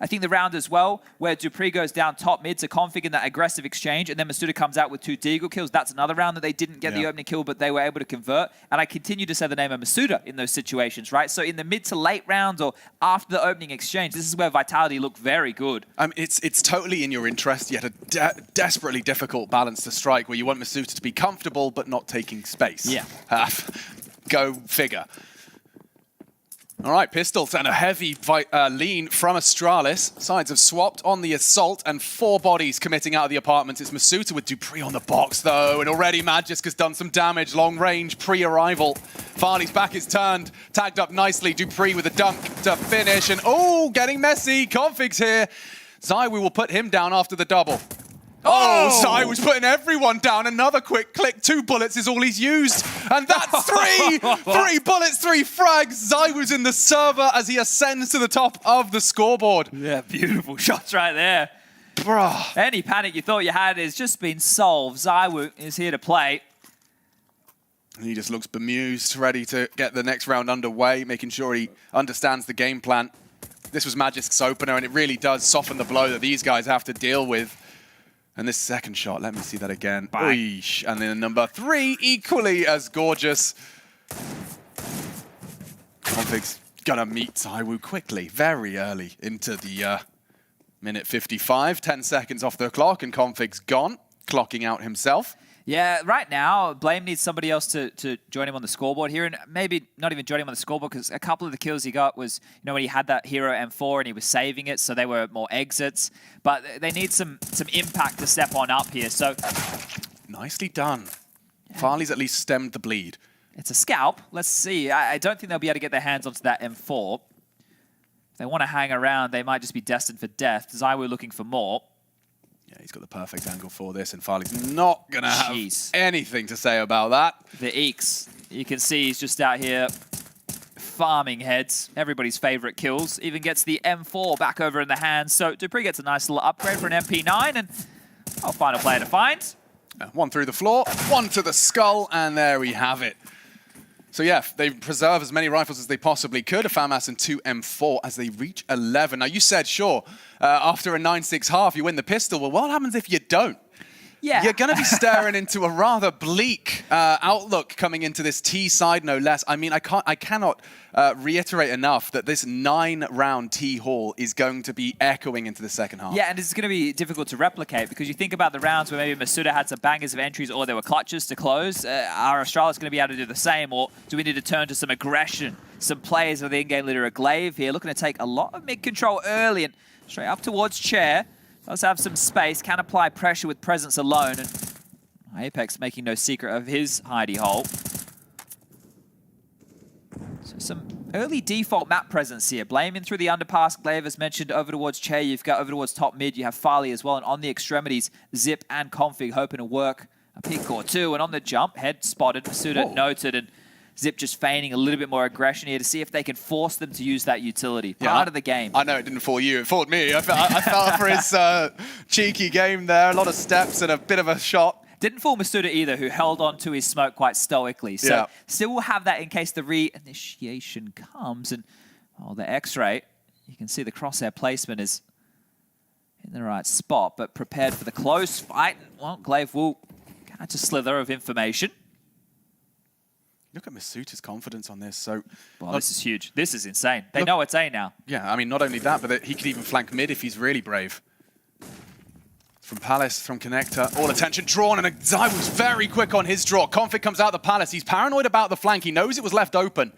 I think the round as well, where dupreeh goes down top mid to Config in that aggressive exchange, and then Masuda comes out with 2 Deagle kills. That's another round that they didn't get the opening kill, but they were able to convert. And I continue to say the name of Masuda in those situations, right? So in the mid to late rounds or after the opening exchange, this is where Vitality looked very good. It's totally in your interest, yet a desperately difficult balance to strike, where you want Masuda to be comfortable but not taking space. Yeah. Go figure. All right, pistols and a heavy lean from Astralis. Sides have swapped on the assault and 4 bodies committing out of the apartments. It's Masuta with dupreeh on the box though, and already Magisk has done some damage. Long range pre-arrival. Farley's back is turned, tagged up nicely. dupreeh with a dunk to finish, and oh, getting messy. Config's here. ZywOo will put him down after the double. Oh, ZywOo's putting everyone down. Another quick click. 2 bullets is all he's used. And that's 3! 3 bullets, 3 frags. ZywOo's in the server as he ascends to the top of the scoreboard. Yeah, beautiful shots right there. Bruh. Any panic you thought you had has just been solved. ZywOo is here to play. And he just looks bemused, ready to get the next round underway, making sure he understands the game plan. This was Magisk's opener, and it really does soften the blow that these guys have to deal with. And this second shot, let me see that again. Oish. And then number 3, equally as gorgeous. Config's gonna meet ZywOo quickly, very early into the minute 55. 10 seconds off the clock, and Config's gone, clocking out himself. Yeah, right now, Blame needs somebody else to join him on the scoreboard here, and maybe not even join him on the scoreboard, because a couple of the kills he got was, you know, when he had that hero M4 and he was saving it, so they were more exits. But they need some impact to step on up here, so... Nicely done. Farley's at least stemmed the bleed. It's a scalp. Let's see. I don't think they'll be able to get their hands onto that M4. If they want to hang around, they might just be destined for death. ZywOo looking for more. Yeah, he's got the perfect angle for this, and Farley's not going to have Jeez. anything to say about that. The Eeks. You can see he's just out here farming heads. Everybody's favorite kills. Even gets the M4 back over in the hands. So dupreeh gets a nice little upgrade for an MP9, and I'll find a player to find. 1 through the floor, 1 to the skull, and there we have it. So yeah, they preserve as many rifles as they possibly could. A FAMAS and 2 M4 as they reach 11. Now you said, sure, after a 9-6 half, you win the pistol. Well, what happens if you don't? Yeah. You're going to be staring into a rather bleak outlook coming into this T side, no less. I mean, I cannot reiterate enough that this 9-round T haul is going to be echoing into the second half. Yeah, and it's going to be difficult to replicate, because you think about the rounds where maybe Masuta had some bangers of entries or there were clutches to close. Are Astralis going to be able to do the same, or do we need to turn to some aggression? Some players of the in-game leader, a Glaive here, looking to take a lot of mid-control early and straight up towards Chair. Does have some space, can apply pressure with presence alone, and Apex making no secret of his hidey hole. So some early default map presence here. Blaming through the underpass, Glaive as mentioned, over towards Che, you've got over towards top mid, you have Farley as well, and on the extremities, Zip and Config hoping to work a pick or two, and on the jump, head spotted, Masuta noted, and Zip just feigning a little bit more aggression here to see if they can force them to use that utility. Part of the game. I know it didn't fool you, it fooled me. I fell for his cheeky game there. A lot of steps and a bit of a shot. Didn't fool Masuta either, who held on to his smoke quite stoically. So still will have that in case the re-initiation comes. And the X-ray, you can see the crosshair placement is in the right spot, but prepared for the close fight. Well, Glaive will catch a slither of information. Look at Masuta's confidence on this. So, well, this is huge. This is insane. They know it's A now. Yeah, I mean, not only that, but that he could even flank mid if he's really brave. From Palace, from Connector, all attention drawn, and ZywOo's very quick on his draw. Config comes out the Palace. He's paranoid about the flank. He knows it was left open.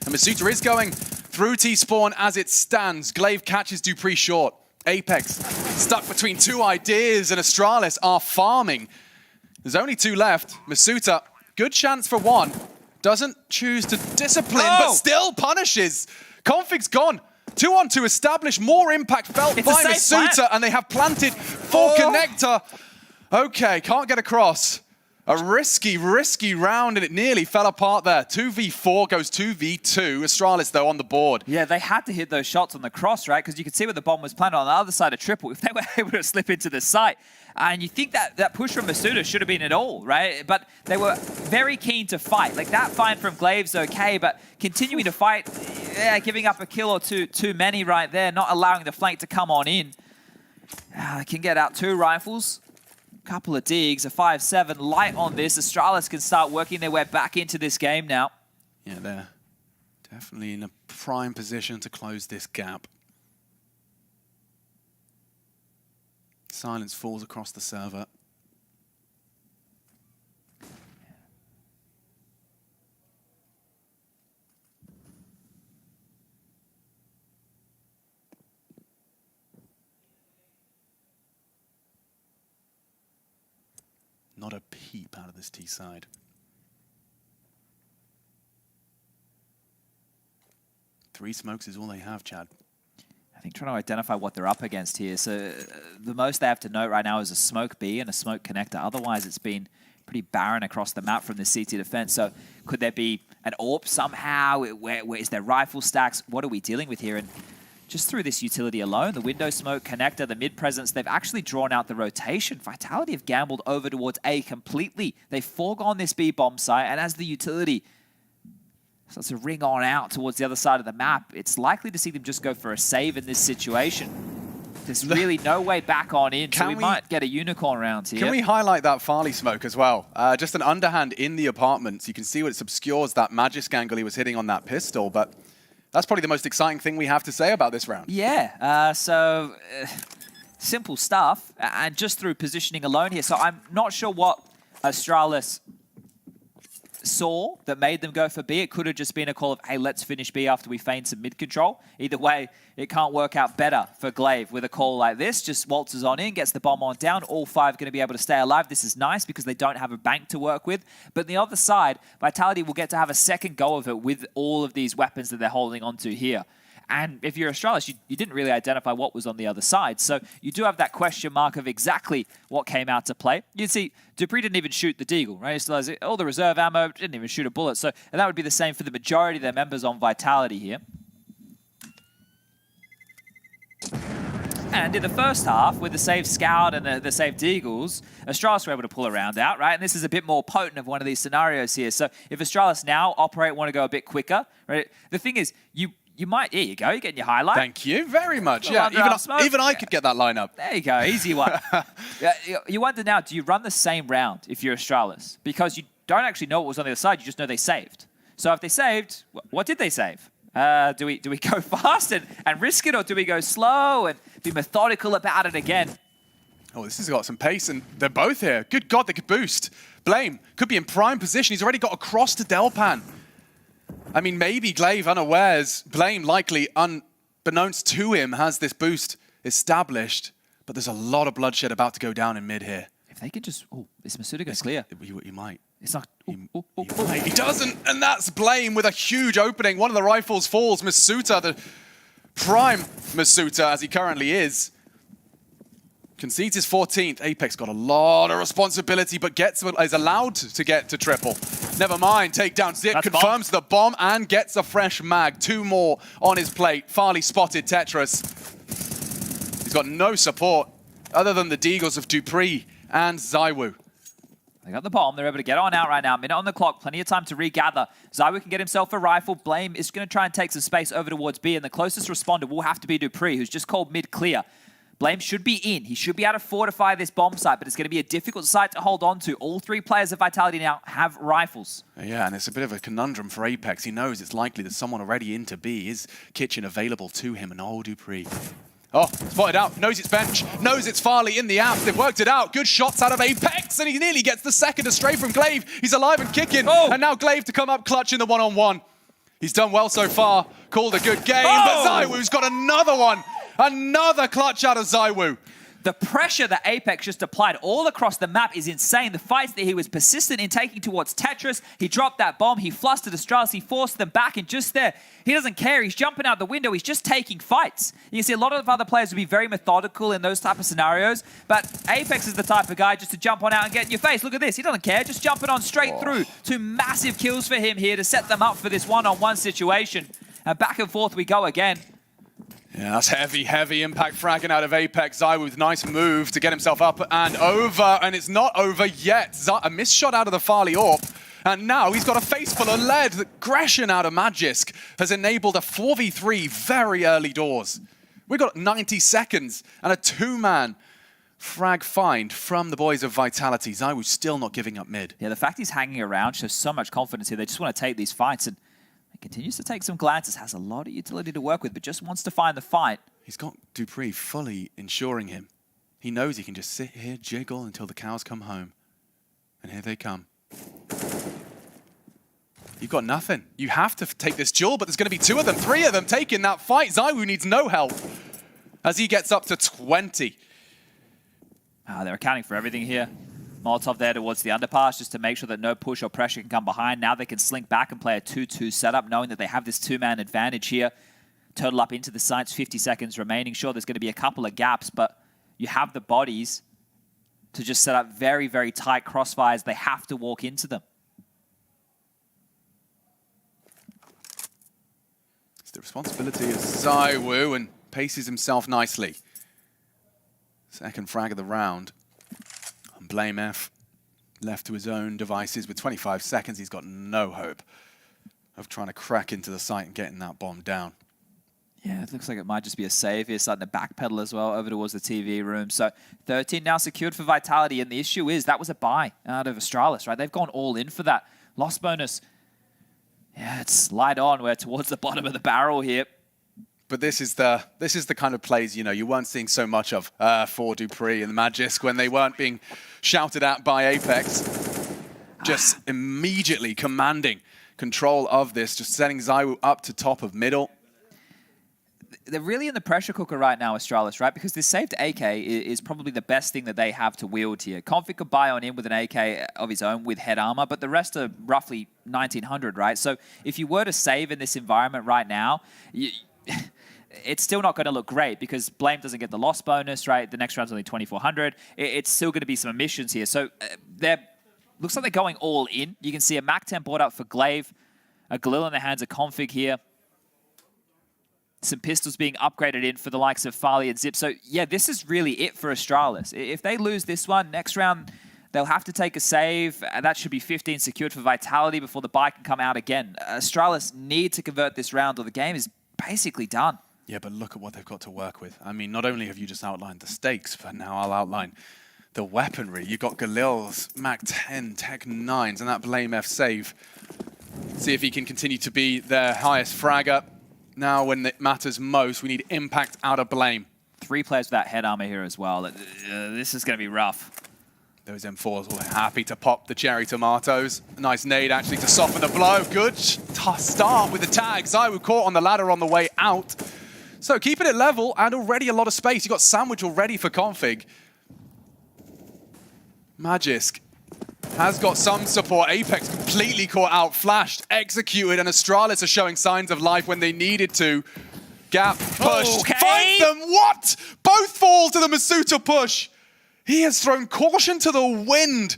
And Masuta is going through T-spawn as it stands. Glaive catches dupreeh short. Apex stuck between 2 ideas, and Astralis are farming. There's only 2 left. Masuta, good chance for 1. Doesn't choose to discipline, but still punishes. Config's gone. 2-on-2 established, more impact felt by Masuta, and they have planted for Connector. Okay, can't get across. A risky round, and it nearly fell apart there. 2v4 goes 2v2. Astralis, though, on the board. Yeah, they had to hit those shots on the cross, right? Because you could see where the bomb was planted on the other side of triple. If they were able to slip into the site, and you think that push from Masuta should have been it all, right? But they were very keen to fight. Like, that find from Glaive's okay, but continuing to fight, yeah, giving up a kill or two too many right there, not allowing the flank to come on in. Can get out 2 rifles. Couple of digs, a 5-7 light on this. Astralis can start working their way back into this game now. Yeah, they're definitely in a prime position to close this gap. Silence falls across the server. Not a peep out of this T side. Three smokes is all they have, Chad. I think trying to identify what they're up against here. So the most they have to note right now is a smoke B and a smoke connector. Otherwise, it's been pretty barren across the map from the CT defense. So could there be an AWP somehow? Where is there rifle stacks? What are we dealing with here? And just through this utility alone, the window smoke connector, the mid presence, they've actually drawn out the rotation. Vitality have gambled over towards A completely. They've foregone this B bomb site, and as the utility starts to ring on out towards the other side of the map, it's likely to see them just go for a save in this situation. There's really no way back on in, so we might get a unicorn round here. Can we highlight that Farley smoke as well? Just an underhand in the apartments. You can see what it obscures that Magisk angle he was hitting on that pistol, but that's probably the most exciting thing we have to say about this round. Yeah, simple stuff, and just through positioning alone here. So I'm not sure what Astralis saw that made them go for B. It could have just been a call of, hey, let's finish B after we feign some mid control. Either way, it can't work out better for Glaive with a call like this. Just waltzes on in, gets the bomb on down. All five going to be able to stay alive. This is nice because they don't have a bank to work with. But on the other side, Vitality will get to have a second go of it with all of these weapons that they're holding onto here. And if you're Astralis, you didn't really identify what was on the other side. So you do have that question mark of exactly what came out to play. You'd see dupreeh didn't even shoot the Deagle, right? He still has all the reserve ammo, didn't even shoot a bullet. So and that would be the same for the majority of their members on Vitality here. And in the first half, with the save Scout and the save Deagles, Astralis were able to pull a round out, right? And this is a bit more potent of one of these scenarios here. So if Astralis now want to go a bit quicker, right? The thing is, you might, here you go, you're getting your highlight. Thank you very much. Yeah, even I could get that lineup. There you go, easy one. You wonder now, do you run the same round if you're Astralis? Because you don't actually know what was on the other side, you just know they saved. So if they saved, what did they save? Do we go fast and risk it, or do we go slow and be methodical about it again? Oh, this has got some pace, and they're both here. Good God, they could boost. Blame could be in prime position. He's already got across to Delpan. I mean, maybe Glaive unawares, Blame likely unbeknownst to him has this boost established, but there's a lot of bloodshed about to go down in mid here. If they could just, is Masuda going clear? He might. It's not. He doesn't, and that's Blame with a huge opening. One of the rifles falls. Masuda, the prime Masuda as he currently is, concedes his 14th. Apex got a lot of responsibility, but is allowed to get to triple. Never mind, takedown. Zip confirms the bomb and gets a fresh mag. Two more on his plate. Farley spotted Tetris. He's got no support other than the Deagles of dupreeh and ZywOo. They got the bomb. They're able to get on out right now. Minute on the clock. Plenty of time to regather. ZywOo can get himself a rifle. Blame is going to try and take some space over towards B, and the closest responder will have to be dupreeh, who's just called mid clear. Blame should be in. He should be able to fortify this bomb site, but it's going to be a difficult site to hold on to. All three players of Vitality now have rifles. Yeah, and it's a bit of a conundrum for Apex. He knows it's likely that someone already into B is kitchen available to him, and dupreeh. Oh, spotted out, knows it's bench, knows it's Farley in the app. They've worked it out. Good shots out of Apex, and he nearly gets the second astray from Glaive. He's alive and kicking, and now Glaive to come up clutch in the one-on-one. He's done well so far, called a good game, but ZywOo's got another one. Another clutch out of ZywOo. The pressure that Apex just applied all across the map is insane. The fights that he was persistent in taking towards Tetris, he dropped that bomb, he flustered Astralis, he forced them back, and just there, he doesn't care. He's jumping out the window, he's just taking fights. You can see a lot of other players would be very methodical in those type of scenarios, but Apex is the type of guy just to jump on out and get in your face. Look at this, he doesn't care, just jumping on straight through. Two massive kills for him here to set them up for this one-on-one situation. And back and forth we go again. Yeah, that's heavy impact fragging out of Apex. ZywOo with a nice move to get himself up and over, and it's not over yet. A missed shot out of the Farley AWP, and now he's got a face full of lead. The aggression out of Magisk has enabled a 4v3 very early doors. We've got 90 seconds and a two-man frag find from the boys of Vitality. ZywOo's still not giving up mid. Yeah, the fact he's hanging around shows so much confidence here. They just want to take these fights, and continues to take some glances, has a lot of utility to work with, but just wants to find the fight. He's got dupreeh fully insuring him. He knows he can just sit here, jiggle until the cows come home. And here they come. You've got nothing. You have to take this duel, but there's going to be two of them, three of them taking that fight. ZywOo needs no help as he gets up to 20. They're accounting for everything here. Molotov there towards the underpass just to make sure that no push or pressure can come behind. Now they can slink back and play a 2-2 setup, knowing that they have this two-man advantage here. Total up into the sights, 50 seconds remaining. Sure, there's going to be a couple of gaps, but you have the bodies to just set up very, very tight crossfires. They have to walk into them. It's the responsibility of ZywOo, and paces himself nicely. Second frag of the round. And BlameF left to his own devices with 25 seconds. He's got no hope of trying to crack into the site and getting that bomb down. Yeah, it looks like it might just be a save here, starting to backpedal as well over towards the TV room. So 13 now secured for Vitality, and the issue is that was a buy out of Astralis, right? They've gone all in for that. Lost bonus, yeah, it's light on. We're towards the bottom of the barrel here. But this is the kind of plays, you know, you weren't seeing so much of for dupreeh and the Magisk when they weren't being shouted at by Apex. Just immediately commanding control of this, just setting ZywOo up to top of middle. They're really in the pressure cooker right now, Astralis, right? Because this saved AK is probably the best thing that they have to wield here. Config could buy on in with an AK of his own with head armor, but the rest are roughly 1900, right? So if you were to save in this environment right now, it's still not going to look great because Blame doesn't get the loss bonus, right? The next round's only 2400. It's still going to be some emissions here. So looks like they're going all in. You can see a MAC-10 brought up for Glaive, a Galil in the hands of Config here. Some pistols being upgraded in for the likes of Farley and Zip. So, yeah, this is really it for Astralis. If they lose this one, next round, they'll have to take a save. And that should be 15 secured for Vitality before the buy can come out again. Astralis need to convert this round or the game is basically done. Yeah, but look at what they've got to work with. I mean, not only have you just outlined the stakes, but now I'll outline the weaponry. You've got Galil's MAC-10, Tech 9s, and that BlameF save. See if he can continue to be their highest fragger. Now, when it matters most, we need impact out of Blame. 3 players without head armor here as well. This is going to be rough. Those M4s will happy to pop the cherry tomatoes. Nice nade, actually, to soften the blow. Good start with the tag. ZywOo caught on the ladder on the way out. So keeping it level and already a lot of space. You've got Sandwich already for Config. Magisk has got some support. Apex completely caught out, flashed, executed, and Astralis are showing signs of life when they needed to. Gap, push, okay. find them, what? Both fall to the Masuta push. He has thrown caution to the wind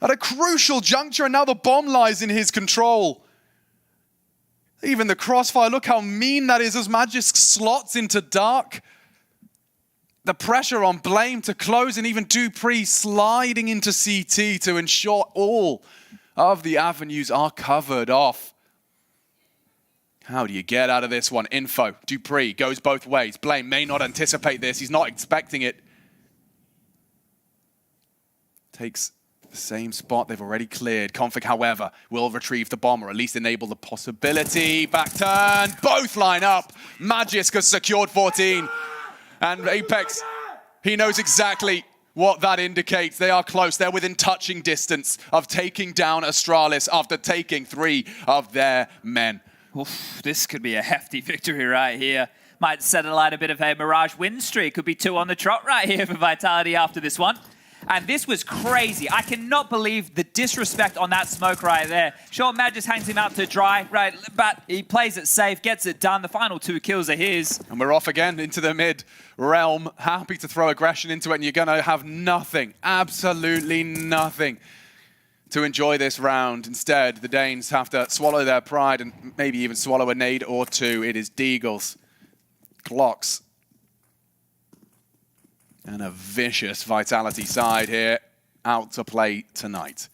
at a crucial juncture, and now the bomb lies in his control. Even the crossfire, look how mean that is as Magisk slots into dark. The pressure on Blame to close, and even dupreeh sliding into CT to ensure all of the avenues are covered off. How do you get out of this one? Info, dupreeh goes both ways. Blame may not anticipate this. He's not expecting it. Takes the same spot they've already cleared. Config, however, will retrieve the bomb, or at least enable the possibility. Back turn, both line up. Magisk has secured 14. And Apex, he knows exactly what that indicates. They are close. They're within touching distance of taking down Astralis after taking 3 of their men. Oof, this could be a hefty victory right here. Might set alight a bit of a Mirage win streak. Could be 2 on the trot right here for Vitality after this one. And this was crazy. I cannot believe the disrespect on that smoke right there. Sure, Magisk hangs him out to dry, right? But he plays it safe, gets it done. The final 2 kills are his. And we're off again into the mid realm. Happy to throw aggression into it, and you're going to have nothing, absolutely nothing to enjoy this round. Instead, the Danes have to swallow their pride and maybe even swallow a nade or 2. It is Deagles, Glocks, and a vicious Vitality side here out to play tonight.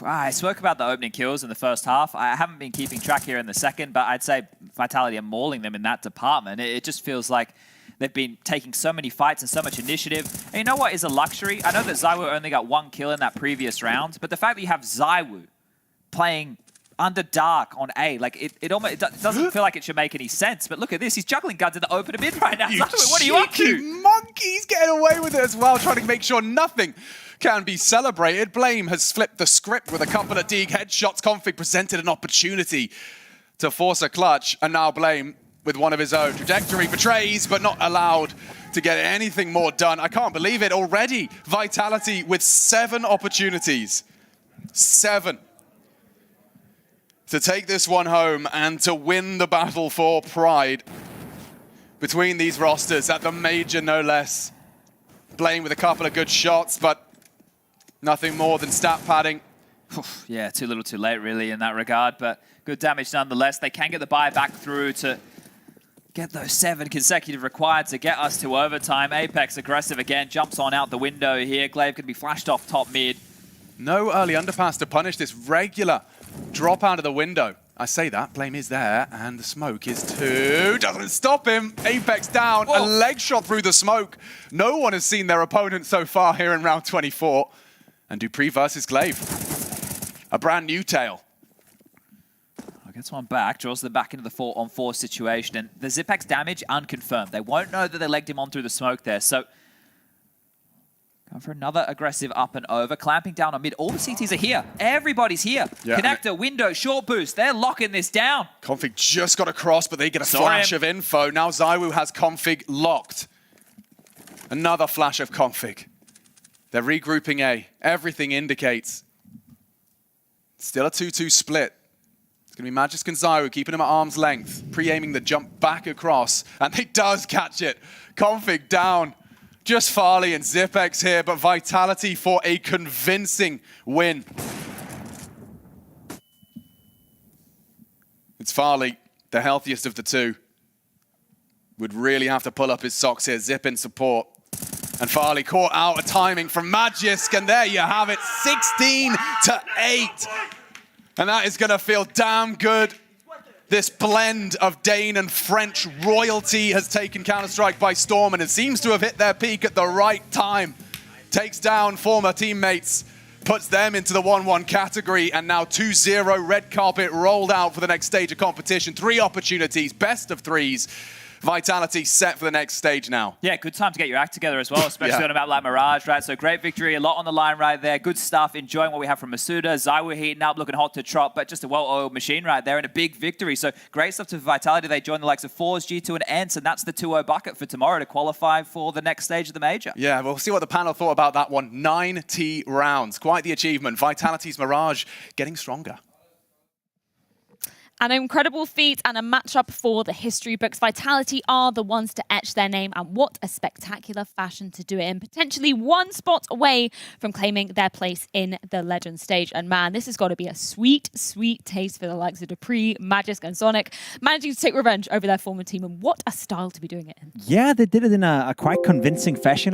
I spoke about the opening kills in the first half. I haven't been keeping track here in the second, but I'd say Vitality are mauling them in that department. It just feels like they've been taking so many fights and so much initiative. And you know what is a luxury? I know that ZywOo only got 1 kill in that previous round, but the fact that you have ZywOo playing under dark on A, like it doesn't feel like it should make any sense. But look at this, he's juggling guns in the open mid right now. ZywOo, what are you up to? Monkeys getting away with it as well, trying to make sure nothing can be celebrated. Blame has flipped the script with a couple of Deag headshots. Config presented an opportunity to force a clutch, and now Blame with one of his own. Trajectory betrays, but not allowed to get anything more done. I can't believe it already. Vitality with 7 opportunities. 7. To take this one home and to win the battle for pride between these rosters at the major, no less. Blaine with a couple of good shots, but nothing more than stat padding. Yeah, too little too late really in that regard, but good damage nonetheless. They can get the buy back through to get those 7 consecutive required to get us to overtime. Apex aggressive again, jumps on out the window here. Glaive could be flashed off top mid. No early underpass to punish this regular drop out of the window. I say that, Blame is there, and the smoke is too... Doesn't stop him. Apex down, a leg shot through the smoke. No one has seen their opponent so far here in round 24. And Dupree versus Glaive. A brand new tale. Gets one back, draws them back into the 4-on-4 situation, and the Zipex damage unconfirmed. They won't know that they legged him on through the smoke there, so going for another aggressive up and over, clamping down on mid. All the CTs are here. Everybody's here. Yeah, Connector, window, short boost. They're locking this down. Config just got across, but they get a flash of info. Now Zywoo has Config locked. Another flash of Config. They're regrouping A. Everything indicates. Still a 2-2 split. It's going to be Magisk and Zywoo keeping him at arm's length, pre-aiming the jump back across, and he does catch it. Config down. Just Farley and Zipex here, but Vitality for a convincing win. It's Farley, the healthiest of the two. Would really have to pull up his socks here. Zip in support. And Farley caught out a timing from Magisk, and there you have it, 16-8. And that is going to feel damn good. This blend of Dane and French royalty has taken Counter-Strike by storm, and it seems to have hit their peak at the right time. Takes down former teammates, puts them into the 1-1 category, and now 2-0 red carpet rolled out for the next stage of competition. 3 opportunities, best of 3s. Vitality set for the next stage now. Yeah, good time to get your act together as well, especially on a map like Mirage, right? So great victory, a lot on the line right there. Good stuff, enjoying what we have from Masuda. Zywoo heating up, looking hot to trot, but just a well-oiled machine right there and a big victory. So great stuff to Vitality. They join the likes of Force, G2 and ENCE, and that's the 2-0 bucket for tomorrow to qualify for the next stage of the major. Yeah, we'll see what the panel thought about that one. 9T rounds, quite the achievement. Vitality's Mirage getting stronger. An incredible feat and a matchup for the history books. Vitality are the ones to etch their name, and what a spectacular fashion to do it in. Potentially 1 spot away from claiming their place in the Legend stage. And man, this has got to be a sweet, sweet taste for the likes of Dupree, Magisk and Sonic, managing to take revenge over their former team, and what a style to be doing it in. Yeah, they did it in a quite convincing fashion.